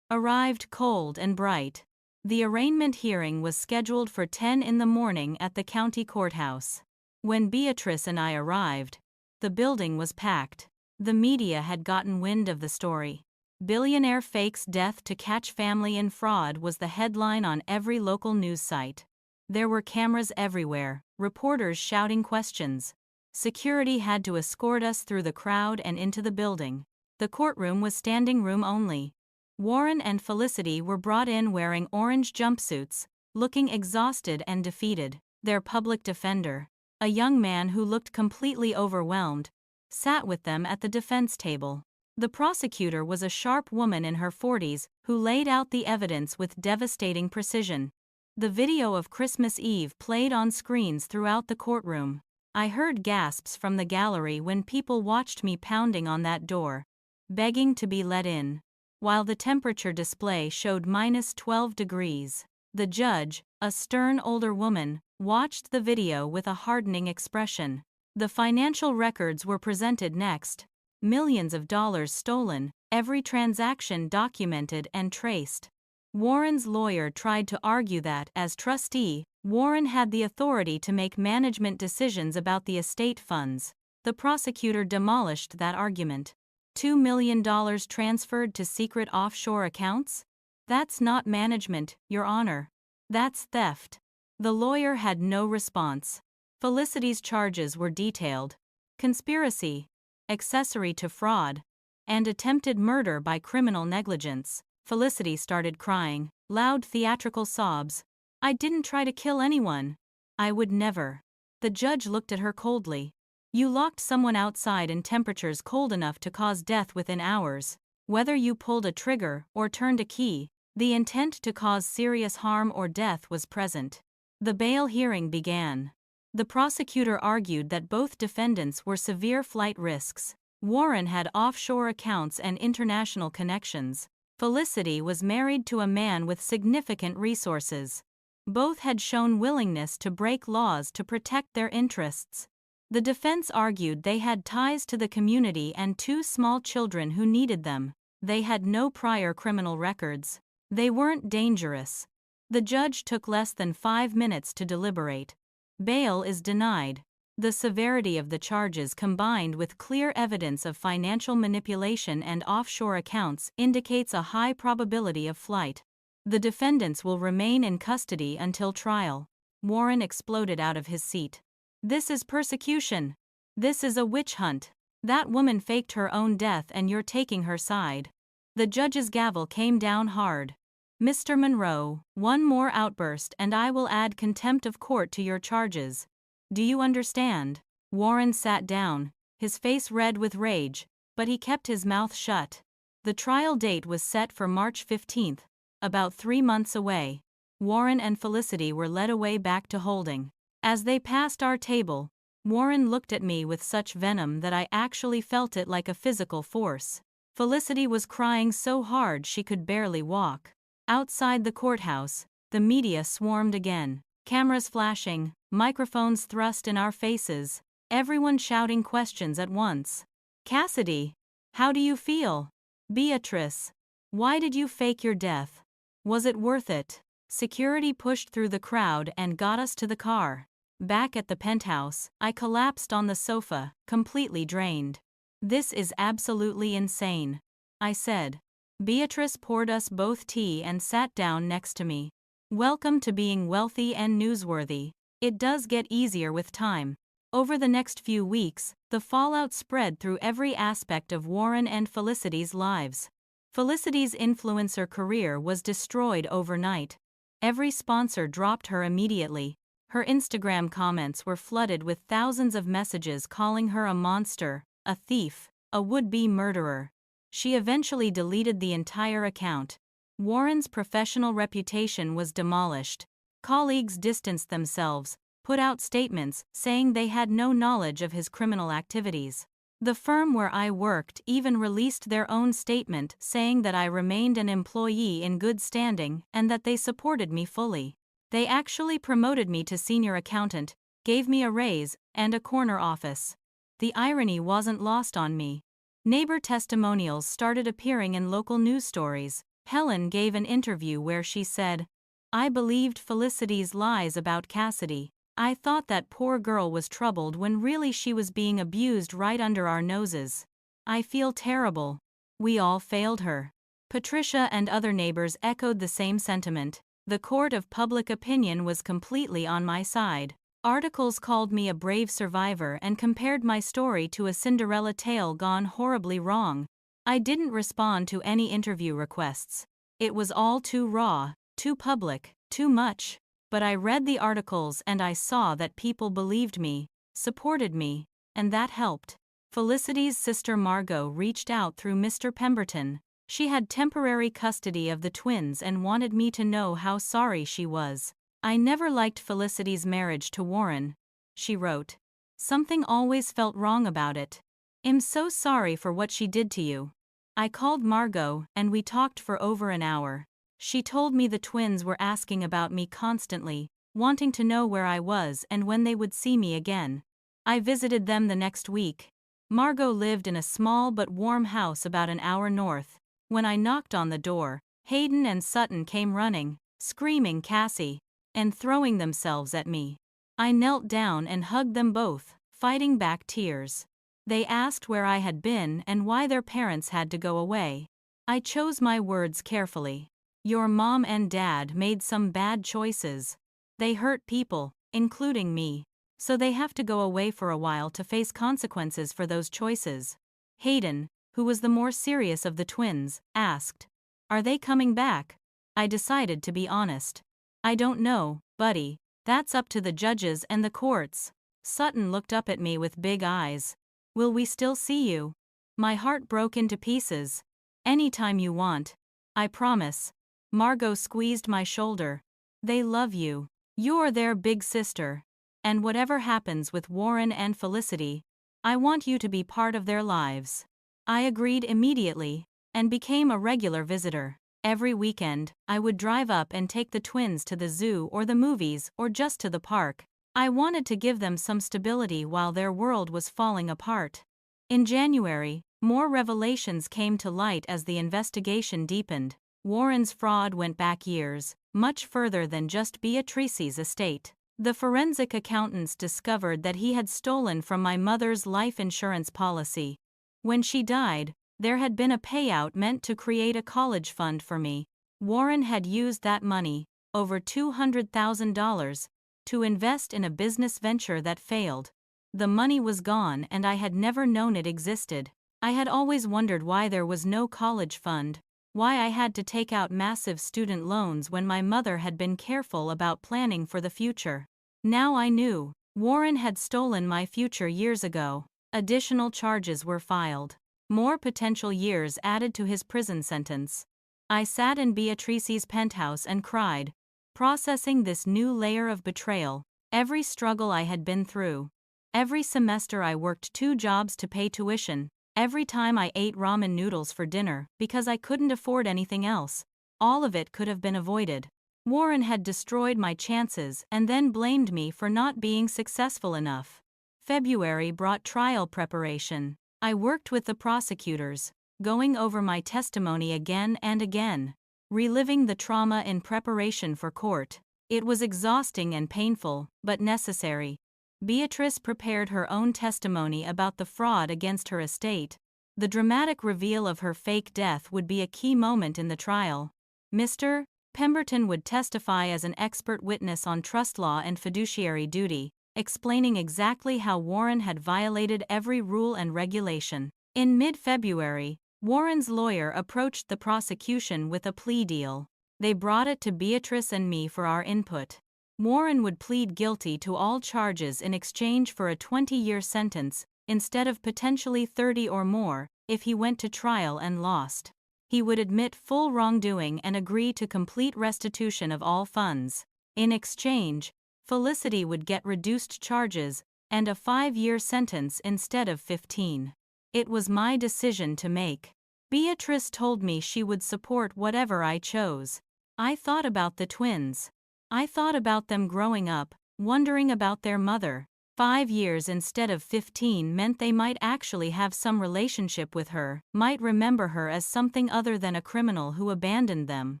Arrived cold and bright. The arraignment hearing was scheduled for 10 in the morning at the county courthouse. When Beatrice and I arrived, the building was packed. The media had gotten wind of the story. Billionaire fakes death to catch family in fraud was the headline on every local news site. There were cameras everywhere, reporters shouting questions. Security had to escort us through the crowd and into the building. The courtroom was standing room only. Warren and Felicity were brought in wearing orange jumpsuits, looking exhausted and defeated. Their public defender, a young man who looked completely overwhelmed, sat with them at the defense table. The prosecutor was a sharp woman in her 40s who laid out the evidence with devastating precision. The video of Christmas Eve played on screens throughout the courtroom. I heard gasps from the gallery when people watched me pounding on that door, begging to be let in. While the temperature display showed -12 degrees, the judge, a stern older woman, watched the video with a hardening expression. The financial records were presented next. Millions of dollars stolen, every transaction documented and traced. Warren's lawyer tried to argue that, as trustee, Warren had the authority to make management decisions about the estate funds. The prosecutor demolished that argument. $2 million transferred to secret offshore accounts? That's not management, Your Honor. That's theft. The lawyer had no response. Felicity's charges were detailed: conspiracy, accessory to fraud, and attempted murder by criminal negligence. Felicity started crying, loud theatrical sobs. I didn't try to kill anyone. I would never. The judge looked at her coldly. You locked someone outside in temperatures cold enough to cause death within hours. Whether you pulled a trigger or turned a key, the intent to cause serious harm or death was present. The bail hearing began. The prosecutor argued that both defendants were severe flight risks. Warren had offshore accounts and international connections. Felicity was married to a man with significant resources. Both had shown willingness to break laws to protect their interests. The defense argued they had ties to the community and 2 small children who needed them. They had no prior criminal records. They weren't dangerous. The judge took less than 5 minutes to deliberate. Bail is denied. The severity of the charges combined with clear evidence of financial manipulation and offshore accounts indicates a high probability of flight. The defendants will remain in custody until trial. Warren exploded out of his seat. This is persecution. This is a witch hunt. That woman faked her own death and you're taking her side. The judge's gavel came down hard. Mr. Monroe, one more outburst and I will add contempt of court to your charges. Do you understand? Warren sat down, his face red with rage, but he kept his mouth shut. The trial date was set for March 15th, about 3 months away. Warren and Felicity were led away back to holding. As they passed our table, Warren looked at me with such venom that I actually felt it like a physical force. Felicity was crying so hard she could barely walk. Outside the courthouse, the media swarmed again. Cameras flashing, microphones thrust in our faces, everyone shouting questions at once. Cassidy, how do you feel? Beatrice, why did you fake your death? Was it worth it? Security pushed through the crowd and got us to the car. Back at the penthouse, I collapsed on the sofa, completely drained. "This is absolutely insane," I said. Beatrice poured us both tea and sat down next to me. "Welcome to being wealthy and newsworthy. It does get easier with time." Over the next few weeks, the fallout spread through every aspect of Warren and Felicity's lives. Felicity's influencer career was destroyed overnight. Every sponsor dropped her immediately. Her Instagram comments were flooded with thousands of messages calling her a monster, a thief, a would-be murderer. She eventually deleted the entire account. Warren's professional reputation was demolished. Colleagues distanced themselves, put out statements saying they had no knowledge of his criminal activities. The firm where I worked even released their own statement saying that I remained an employee in good standing and that they supported me fully. They actually promoted me to senior accountant, gave me a raise, and a corner office. The irony wasn't lost on me. Neighbor testimonials started appearing in local news stories. Helen gave an interview where she said, "I believed Felicity's lies about Cassidy. I thought that poor girl was troubled when really she was being abused right under our noses. I feel terrible. We all failed her." Patricia and other neighbors echoed the same sentiment. The court of public opinion was completely on my side. Articles called me a brave survivor and compared my story to a Cinderella tale gone horribly wrong. I didn't respond to any interview requests. It was all too raw, too public, too much. But I read the articles and I saw that people believed me, supported me, and that helped. Felicity's sister Margot reached out through Mr. Pemberton. She had temporary custody of the twins and wanted me to know how sorry she was. "I never liked Felicity's marriage to Warren," she wrote. "Something always felt wrong about it. I'm so sorry for what she did to you." I called Margot and we talked for over an hour. She told me the twins were asking about me constantly, wanting to know where I was and when they would see me again. I visited them the next week. Margot lived in a small but warm house about an hour north. When I knocked on the door, Hayden and Sutton came running, screaming "Cassie," and throwing themselves at me. I knelt down and hugged them both, fighting back tears. They asked where I had been and why their parents had to go away. I chose my words carefully. "Your mom and dad made some bad choices. They hurt people, including me. So they have to go away for a while to face consequences for those choices." Hayden, who was the more serious of the twins, asked, "Are they coming back?" I decided to be honest. "I don't know, buddy. That's up to the judges and the courts." Sutton looked up at me with big eyes. "Will we still see you?" My heart broke into pieces. "Anytime you want. I promise." Margot squeezed my shoulder. "They love you. You're their big sister. And whatever happens with Warren and Felicity, I want you to be part of their lives." I agreed immediately, and became a regular visitor. Every weekend, I would drive up and take the twins to the zoo or the movies or just to the park. I wanted to give them some stability while their world was falling apart. In January, more revelations came to light as the investigation deepened. Warren's fraud went back years, much further than just Beatrice's estate. The forensic accountants discovered that he had stolen from my mother's life insurance policy. When she died, there had been a payout meant to create a college fund for me. Warren had used that money, over $200,000, to invest in a business venture that failed. The money was gone and I had never known it existed. I had always wondered why there was no college fund, why I had to take out massive student loans when my mother had been careful about planning for the future. Now I knew. Warren had stolen my future years ago. Additional charges were filed. More potential years added to his prison sentence. I sat in Beatrice's penthouse and cried, processing this new layer of betrayal. Every struggle I had been through. Every semester I worked 2 jobs to pay tuition. Every time I ate ramen noodles for dinner because I couldn't afford anything else. All of it could have been avoided. Warren had destroyed my chances and then blamed me for not being successful enough. February brought trial preparation. I worked with the prosecutors, going over my testimony again and again, reliving the trauma in preparation for court. It was exhausting and painful, but necessary. Beatrice prepared her own testimony about the fraud against her estate. The dramatic reveal of her fake death would be a key moment in the trial. Mr. Pemberton would testify as an expert witness on trust law and fiduciary duty, explaining exactly how Warren had violated every rule and regulation. In mid-February, Warren's lawyer approached the prosecution with a plea deal. They brought it to Beatrice and me for our input. Warren would plead guilty to all charges in exchange for a 20-year sentence, instead of potentially 30 or more, if he went to trial and lost. He would admit full wrongdoing and agree to complete restitution of all funds. In exchange, Felicity would get reduced charges and a 5-year sentence instead of 15. It was my decision to make. Beatrice told me she would support whatever I chose. I thought about the twins. I thought about them growing up, wondering about their mother. 5 years instead of 15 meant they might actually have some relationship with her, might remember her as something other than a criminal who abandoned them.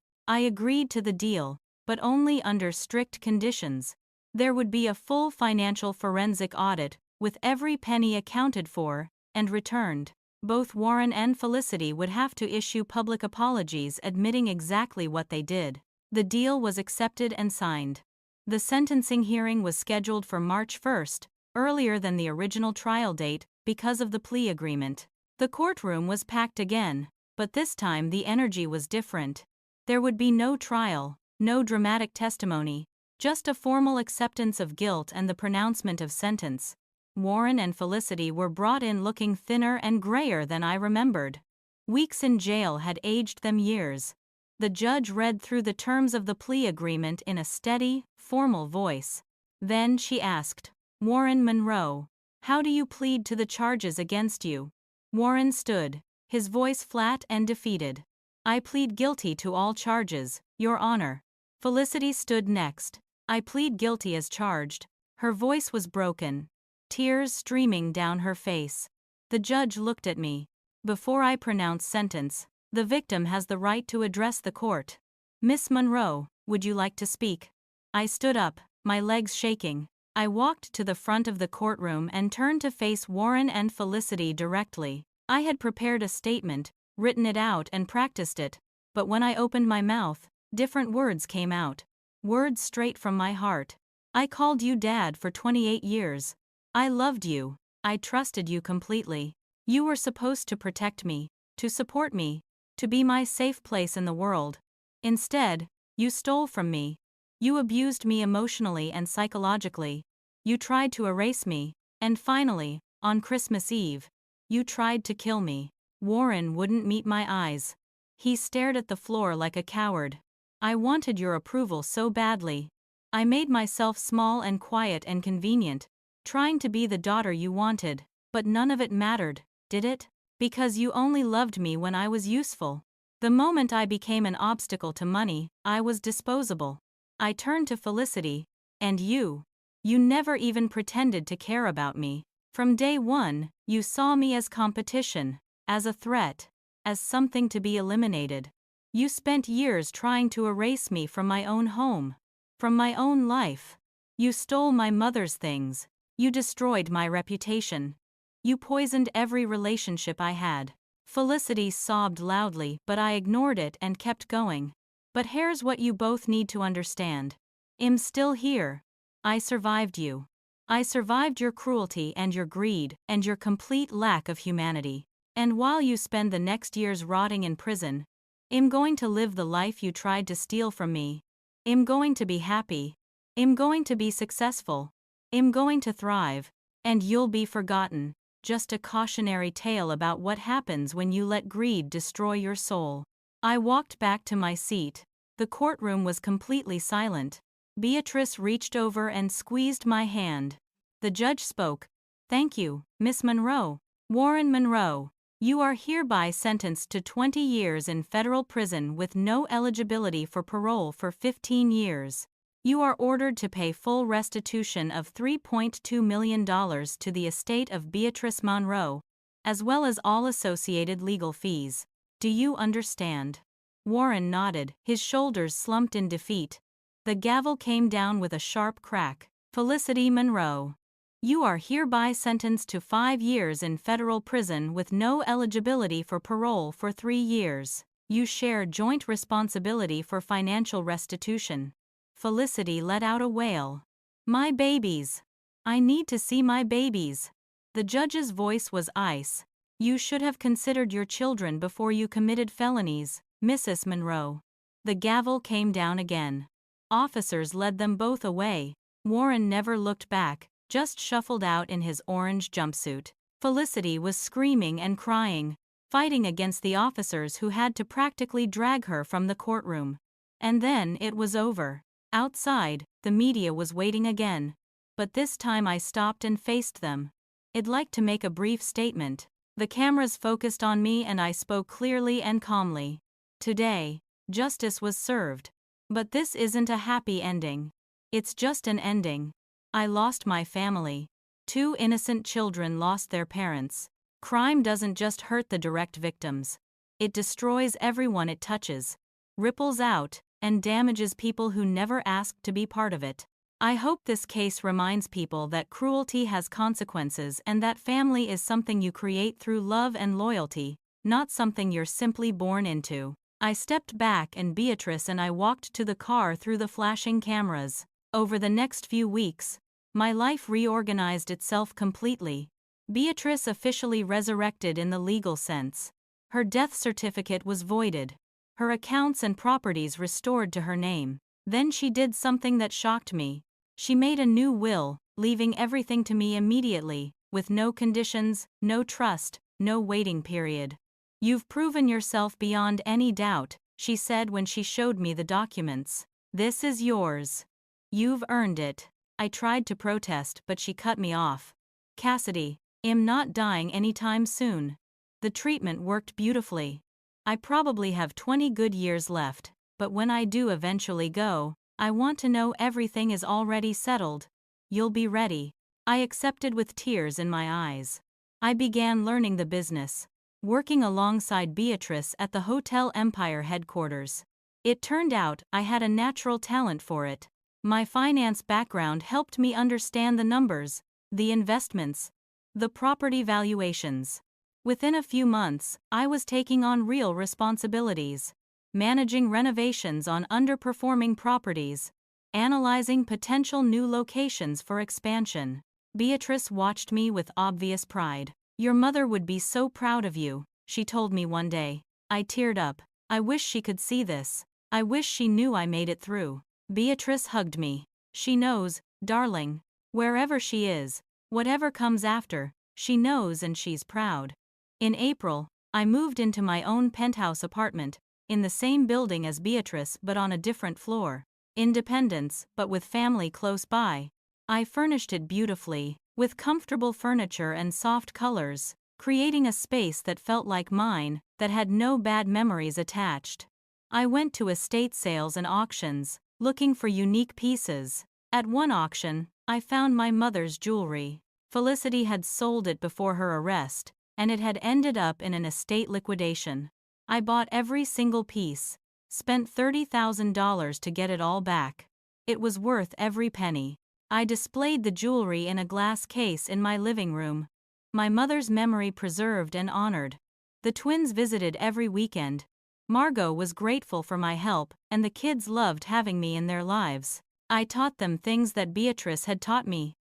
I agreed to the deal, but only under strict conditions. There would be a full financial forensic audit, with every penny accounted for and returned. Both Warren and Felicity would have to issue public apologies admitting exactly what they did. The deal was accepted and signed. The sentencing hearing was scheduled for March 1st, earlier than the original trial date, because of the plea agreement. The courtroom was packed again, but this time the energy was different. There would be no trial, no dramatic testimony, just a formal acceptance of guilt and the pronouncement of sentence. Warren and Felicity were brought in looking thinner and grayer than I remembered. Weeks in jail had aged them years. The judge read through the terms of the plea agreement in a steady, formal voice. Then she asked, "Warren Monroe, how do you plead to the charges against you?" Warren stood, his voice flat and defeated. "I plead guilty to all charges, Your Honor." Felicity stood next. "I plead guilty as charged." Her voice was broken, tears streaming down her face. The judge looked at me. "Before I pronounce sentence, the victim has the right to address the court. Miss Monroe, would you like to speak?" I stood up, my legs shaking. I walked to the front of the courtroom and turned to face Warren and Felicity directly. I had prepared a statement, written it out and practiced it, but when I opened my mouth, different words came out. Words straight from my heart. "I called you Dad for 28 years. I loved you. I trusted you completely. You were supposed to protect me, to support me, to be my safe place in the world. Instead, you stole from me. You abused me emotionally and psychologically. You tried to erase me, and finally, on Christmas Eve, you tried to kill me." Warren wouldn't meet my eyes. He stared at the floor like a coward. "I wanted your approval so badly. I made myself small and quiet and convenient, trying to be the daughter you wanted, but none of it mattered, did it? Because you only loved me when I was useful. The moment I became an obstacle to money, I was disposable." I turned to Felicity. "And you? You never even pretended to care about me. From day one, you saw me as competition, as a threat, as something to be eliminated. You spent years trying to erase me from my own home, from my own life. You stole my mother's things. You destroyed my reputation. You poisoned every relationship I had." Felicity sobbed loudly, but I ignored it and kept going. "But here's what you both need to understand. I'm still here. I survived you. I survived your cruelty and your greed and your complete lack of humanity. And while you spend the next years rotting in prison, I'm going to live the life you tried to steal from me. I'm going to be happy. I'm going to be successful. I'm going to thrive. And you'll be forgotten. Just a cautionary tale about what happens when you let greed destroy your soul." I walked back to my seat. The courtroom was completely silent. Beatrice reached over and squeezed my hand. The judge spoke. "Thank you, Miss Monroe. Warren Monroe, you are hereby sentenced to 20 years in federal prison with no eligibility for parole for 15 years. You are ordered to pay full restitution of $3.2 million to the estate of Beatrice Monroe, as well as all associated legal fees. Do you understand?" Warren nodded, his shoulders slumped in defeat. The gavel came down with a sharp crack. "Felicity Monroe, You are hereby sentenced to 5 years in federal prison with no eligibility for parole for 3 years. You share joint responsibility for financial restitution." Felicity let out a wail. "My babies! I need to see my babies." The judge's voice was ice. "You should have considered your children before you committed felonies, Mrs. Monroe." The gavel came down again. Officers led them both away. Warren never looked back, just shuffled out in his orange jumpsuit. Felicity was screaming and crying, fighting against the officers who had to practically drag her from the courtroom. And then it was over. Outside, the media was waiting again. But this time I stopped and faced them. I'd like to make a brief statement. The cameras focused on me and I spoke clearly and calmly. Today, justice was served. But this isn't a happy ending. It's just an ending. I lost my family. 2 innocent children lost their parents. Crime doesn't just hurt the direct victims. It destroys everyone it touches, ripples out, and damages people who never asked to be part of it. I hope this case reminds people that cruelty has consequences and that family is something you create through love and loyalty, not something you're simply born into. I stepped back and Beatrice and I walked to the car through the flashing cameras. Over the next few weeks, my life reorganized itself completely. Beatrice officially resurrected in the legal sense. Her death certificate was voided. Her accounts and properties restored to her name. Then she did something that shocked me. She made a new will, leaving everything to me immediately, with no conditions, no trust, no waiting period. "You've proven yourself beyond any doubt," she said when she showed me the documents. "This is yours. You've earned it." I tried to protest, but she cut me off. "Cassidy, I'm not dying anytime soon. The treatment worked beautifully. I probably have 20 good years left, but when I do eventually go, I want to know everything is already settled. You'll be ready." I accepted with tears in my eyes. I began learning the business, working alongside Beatrice at the Hotel Empire headquarters. It turned out I had a natural talent for it. My finance background helped me understand the numbers, the investments, the property valuations. Within a few months, I was taking on real responsibilities, managing renovations on underperforming properties, analyzing potential new locations for expansion. Beatrice watched me with obvious pride. "Your mother would be so proud of you," she told me one day. I teared up. I wish she could see this. I wish she knew I made it through. Beatrice hugged me. "She knows, darling. Wherever she is, whatever comes after, she knows and she's proud." In April, I moved into my own penthouse apartment, in the same building as Beatrice but on a different floor. Independence, but with family close by. I furnished it beautifully, with comfortable furniture and soft colors, creating a space that felt like mine, that had no bad memories attached. I went to estate sales and auctions, looking for unique pieces. At one auction, I found my mother's jewelry. Felicity had sold it before her arrest, and it had ended up in an estate liquidation. I bought every single piece, spent $30,000 to get it all back. It was worth every penny. I displayed the jewelry in a glass case in my living room. My mother's memory preserved and honored. The twins visited every weekend. Margot was grateful for my help, and the kids loved having me in their lives. I taught them things that Beatrice had taught me.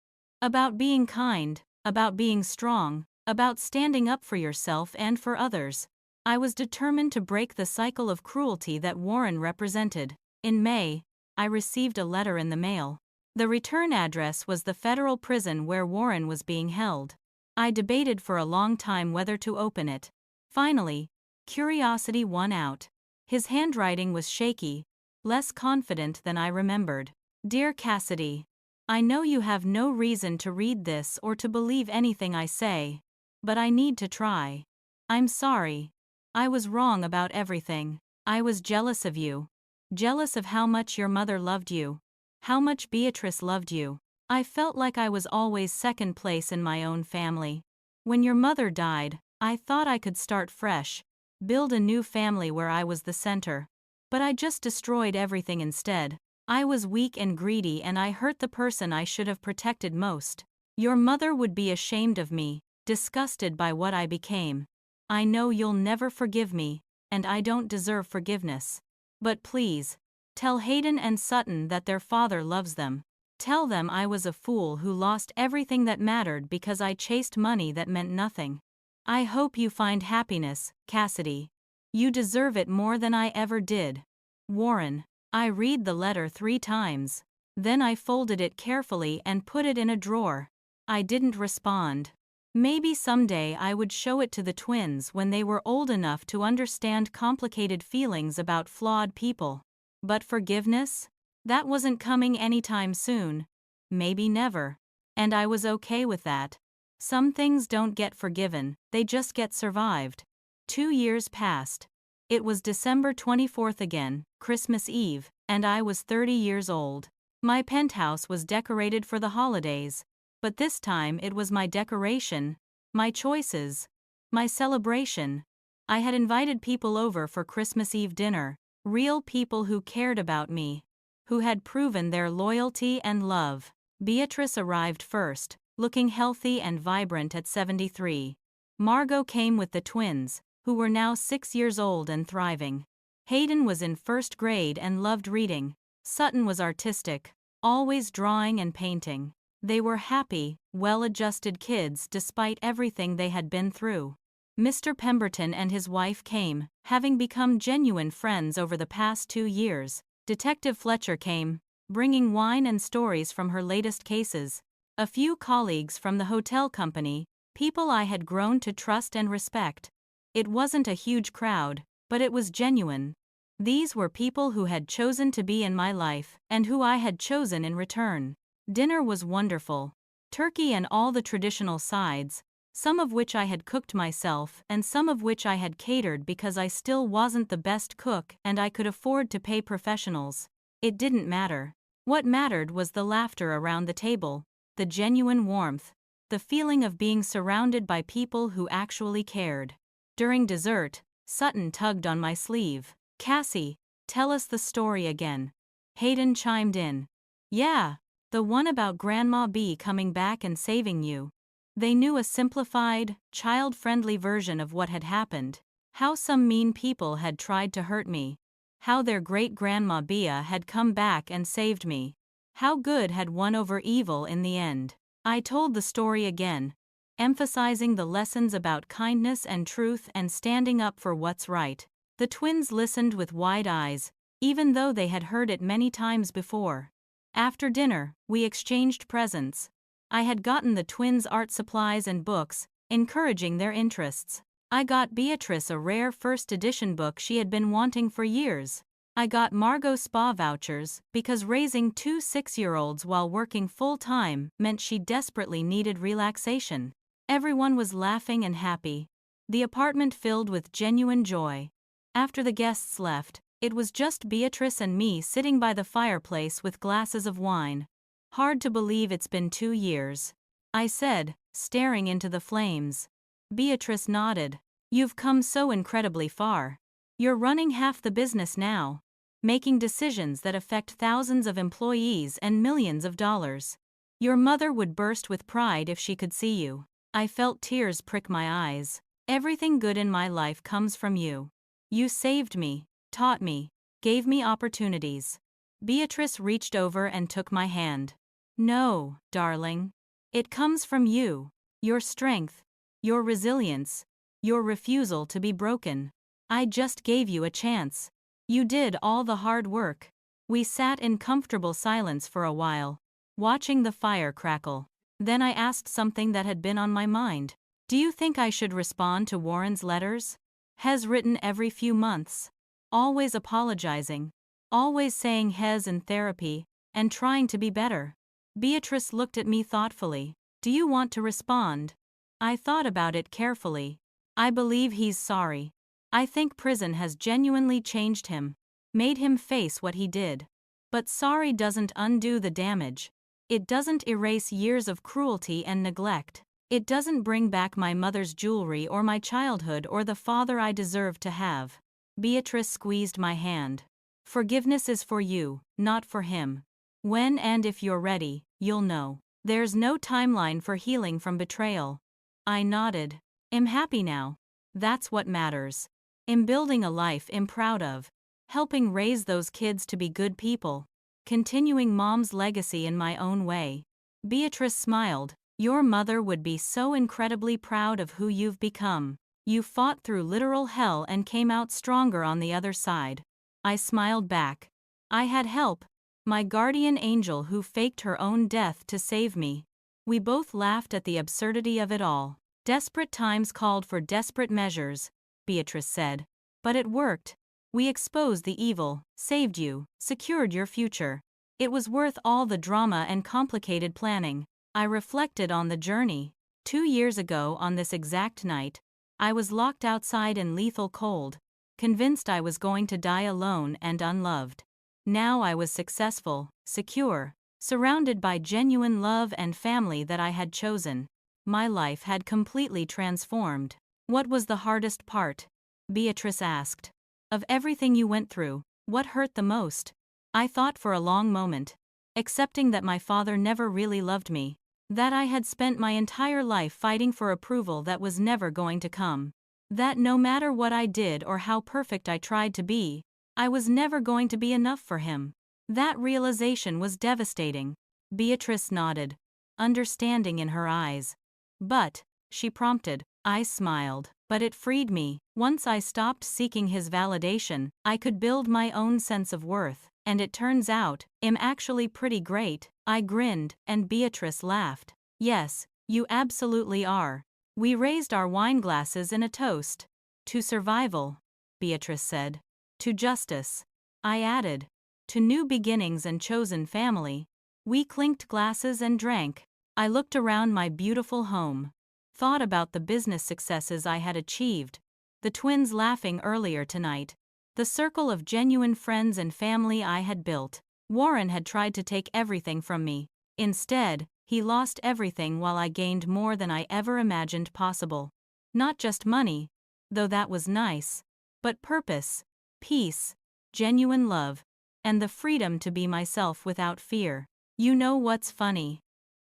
About being kind, about being strong, about standing up for yourself and for others. I was determined to break the cycle of cruelty that Warren represented. In May, I received a letter in the mail. The return address was the federal prison where Warren was being held. I debated for a long time whether to open it. Finally, curiosity won out. His handwriting was shaky, less confident than I remembered. "Dear Cassidy, I know you have no reason to read this or to believe anything I say, but I need to try. I'm sorry. I was wrong about everything. I was jealous of you. Jealous of how much your mother loved you. How much Beatrice loved you. I felt like I was always second place in my own family. When your mother died, I thought I could start fresh, build a new family where I was the center. But I just destroyed everything instead. I was weak and greedy and I hurt the person I should have protected most. Your mother would be ashamed of me, disgusted by what I became. I know you'll never forgive me, and I don't deserve forgiveness. But please, tell Hayden and Sutton that their father loves them. Tell them I was a fool who lost everything that mattered because I chased money that meant nothing. I hope you find happiness, Cassidy. You deserve it more than I ever did. Warren. I read the letter 3 times. Then I folded it carefully and put it in a drawer. I didn't respond. Maybe someday I would show it to the twins when they were old enough to understand complicated feelings about flawed people. But forgiveness? That wasn't coming anytime soon. Maybe never. And I was okay with that. Some things don't get forgiven, they just get survived. 2 years passed. It was December 24th again, Christmas Eve, and I was 30 years old. My penthouse was decorated for the holidays. But this time it was my decoration, my choices, my celebration. I had invited people over for Christmas Eve dinner, real people who cared about me, who had proven their loyalty and love. Beatrice arrived first, looking healthy and vibrant at 73. Margot came with the twins, who were now 6 years old and thriving. Hayden was in first grade and loved reading. Sutton was artistic, always drawing and painting. They were happy, well-adjusted kids despite everything they had been through. Mr. Pemberton and his wife came, having become genuine friends over the past 2 years. Detective Fletcher came, bringing wine and stories from her latest cases. A few colleagues from the hotel company, people I had grown to trust and respect. It wasn't a huge crowd, but it was genuine. These were people who had chosen to be in my life, and who I had chosen in return. Dinner was wonderful. Turkey and all the traditional sides, some of which I had cooked myself and some of which I had catered because I still wasn't the best cook and I could afford to pay professionals. It didn't matter. What mattered was the laughter around the table, the genuine warmth, the feeling of being surrounded by people who actually cared. During dessert, Sutton tugged on my sleeve. "Cassie, tell us the story again." Hayden chimed in. "Yeah. The one about Grandma B coming back and saving you." They knew a simplified, child-friendly version of what had happened. How some mean people had tried to hurt me. How their great-grandma Bea had come back and saved me. How good had won over evil in the end. I told the story again, emphasizing the lessons about kindness and truth and standing up for what's right. The twins listened with wide eyes, even though they had heard it many times before. After dinner, we exchanged presents. I had gotten the twins art supplies and books, encouraging their interests. I got Beatrice a rare first edition book she had been wanting for years. I got Margot spa vouchers because raising 2 6-year-olds while working full-time meant she desperately needed relaxation. Everyone was laughing and happy. The apartment filled with genuine joy. After the guests left, it was just Beatrice and me sitting by the fireplace with glasses of wine. "Hard to believe it's been 2 years," I said, staring into the flames. Beatrice nodded. "You've come so incredibly far. You're running half the business now, making decisions that affect thousands of employees and millions of dollars. Your mother would burst with pride if she could see you." I felt tears prick my eyes. "Everything good in my life comes from you. You saved me, taught me, gave me opportunities." Beatrice reached over and took my hand. "No, darling. It comes from you. Your strength, your resilience, your refusal to be broken. I just gave you a chance. You did all the hard work." We sat in comfortable silence for a while, watching the fire crackle. Then I asked something that had been on my mind. "Do you think I should respond to Warren's letters? Hes written every few months. Always apologizing. Always saying hes in therapy, and trying to be better." Beatrice looked at me thoughtfully. "Do you want to respond?" I thought about it carefully. "I believe he's sorry. I think prison has genuinely changed him, made him face what he did. But sorry doesn't undo the damage. It doesn't erase years of cruelty and neglect. It doesn't bring back my mother's jewelry or my childhood or the father I deserved to have." Beatrice squeezed my hand. "Forgiveness is for you, not for him. When and if you're ready, you'll know." There's no timeline for healing from betrayal. I nodded. I'm happy now. That's what matters. I'm building a life I'm proud of. Helping raise those kids to be good people. Continuing Mom's legacy in my own way. Beatrice smiled. Your mother would be so incredibly proud of who you've become. You fought through literal hell and came out stronger on the other side. I smiled back. I had help. My guardian angel who faked her own death to save me. We both laughed at the absurdity of it all. Desperate times called for desperate measures, Beatrice said. But it worked. We exposed the evil, saved you, secured your future. It was worth all the drama and complicated planning. I reflected on the journey. 2 years ago on this exact night, I was locked outside in lethal cold, convinced I was going to die alone and unloved. Now I was successful, secure, surrounded by genuine love and family that I had chosen. My life had completely transformed. What was the hardest part? Beatrice asked. Of everything you went through, what hurt the most? I thought for a long moment, accepting that my father never really loved me, that I had spent my entire life fighting for approval that was never going to come, that no matter what I did or how perfect I tried to be, I was never going to be enough for him. That realization was devastating. Beatrice nodded, understanding in her eyes. But, she prompted. I smiled. But it freed me. Once I stopped seeking his validation, I could build my own sense of worth. And it turns out, I'm actually pretty great. I grinned, and Beatrice laughed. Yes, you absolutely are. We raised our wine glasses in a toast. To survival, Beatrice said. To justice, I added. To new beginnings and chosen family. We clinked glasses and drank. I looked around my beautiful home. Thought about the business successes I had achieved. The twins laughing earlier tonight. The circle of genuine friends and family I had built. Warren had tried to take everything from me. Instead, he lost everything while I gained more than I ever imagined possible. Not just money, though that was nice, but purpose, peace, genuine love, and the freedom to be myself without fear. You know what's funny?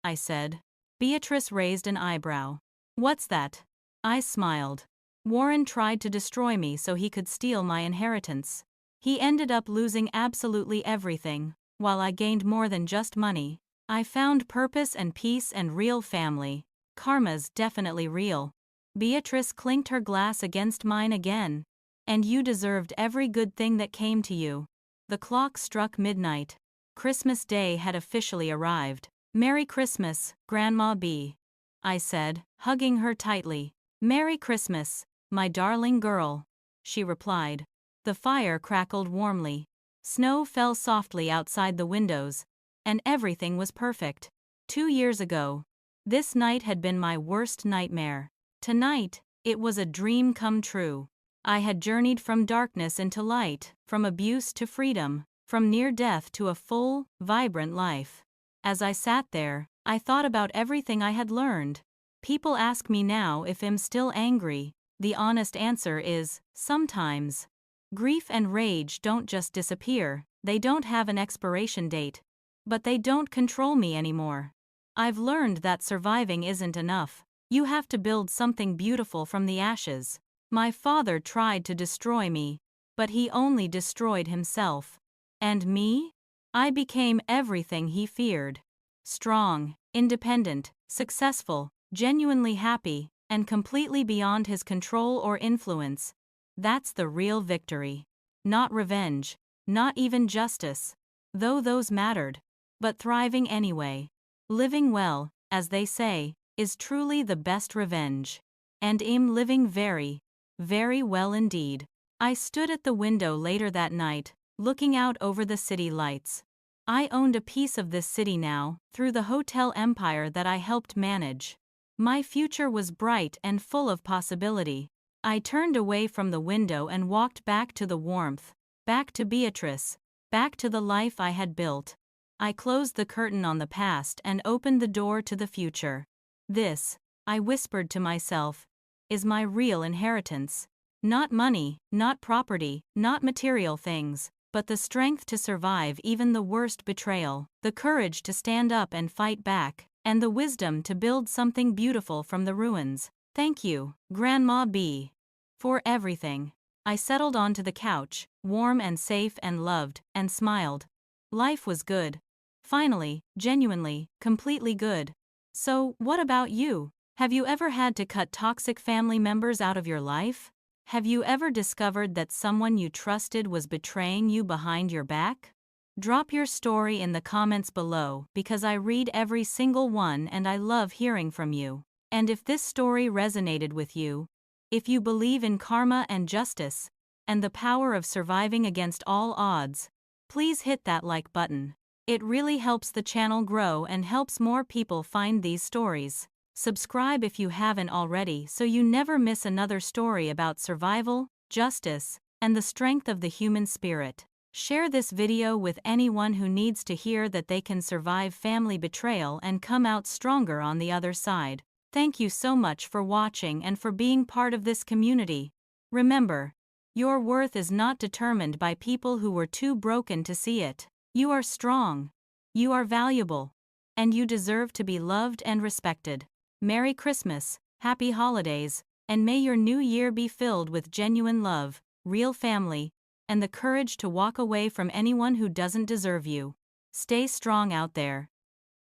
I said. Beatrice raised an eyebrow. What's that? I smiled. Warren tried to destroy me so he could steal my inheritance. He ended up losing absolutely everything, while I gained more than just money. I found purpose and peace and real family. Karma's definitely real. Beatrice clinked her glass against mine again. And you deserved every good thing that came to you. The clock struck midnight. Christmas Day had officially arrived. Merry Christmas, Grandma B. I said, hugging her tightly. Merry Christmas, my darling girl, she replied. The fire crackled warmly. Snow fell softly outside the windows, and everything was perfect. 2 years ago, this night had been my worst nightmare. Tonight, it was a dream come true. I had journeyed from darkness into light, from abuse to freedom, from near death to a full, vibrant life. As I sat there, I thought about everything I had learned. People ask me now if I'm still angry. The honest answer is, sometimes. Grief and rage don't just disappear, they don't have an expiration date. But they don't control me anymore. I've learned that surviving isn't enough. You have to build something beautiful from the ashes. My father tried to destroy me, but he only destroyed himself. And me? I became everything he feared. Strong, independent, successful, genuinely happy, and completely beyond his control or influence. That's the real victory. Not revenge, not even justice, though those mattered, but thriving anyway. Living well, as they say, is truly the best revenge. And I'm living very, very well indeed. I stood at the window later that night, looking out over the city lights. I owned a piece of this city now, through the hotel empire that I helped manage. My future was bright and full of possibility. I turned away from the window and walked back to the warmth, back to Beatrice, back to the life I had built. I closed the curtain on the past and opened the door to the future. This, I whispered to myself, is my real inheritance. Not money, not property, not material things, but the strength to survive even the worst betrayal, the courage to stand up and fight back, and the wisdom to build something beautiful from the ruins. Thank you, Grandma B, for everything. I settled onto the couch, warm and safe and loved, and smiled. Life was good. Finally, genuinely, completely good. So, what about you? Have you ever had to cut toxic family members out of your life? Have you ever discovered that someone you trusted was betraying you behind your back? Drop your story in the comments below because I read every single one and I love hearing from you. And if this story resonated with you, if you believe in karma and justice, and the power of surviving against all odds, please hit that like button. It really helps the channel grow and helps more people find these stories. Subscribe if you haven't already so you never miss another story about survival, justice, and the strength of the human spirit. Share this video with anyone who needs to hear that they can survive family betrayal and come out stronger on the other side. Thank you so much for watching and for being part of this community. Remember, your worth is not determined by people who were too broken to see it. You are strong. You are valuable. And you deserve to be loved and respected. Merry Christmas, Happy Holidays, and may your new year be filled with genuine love, real family, and the courage to walk away from anyone who doesn't deserve you. Stay strong out there.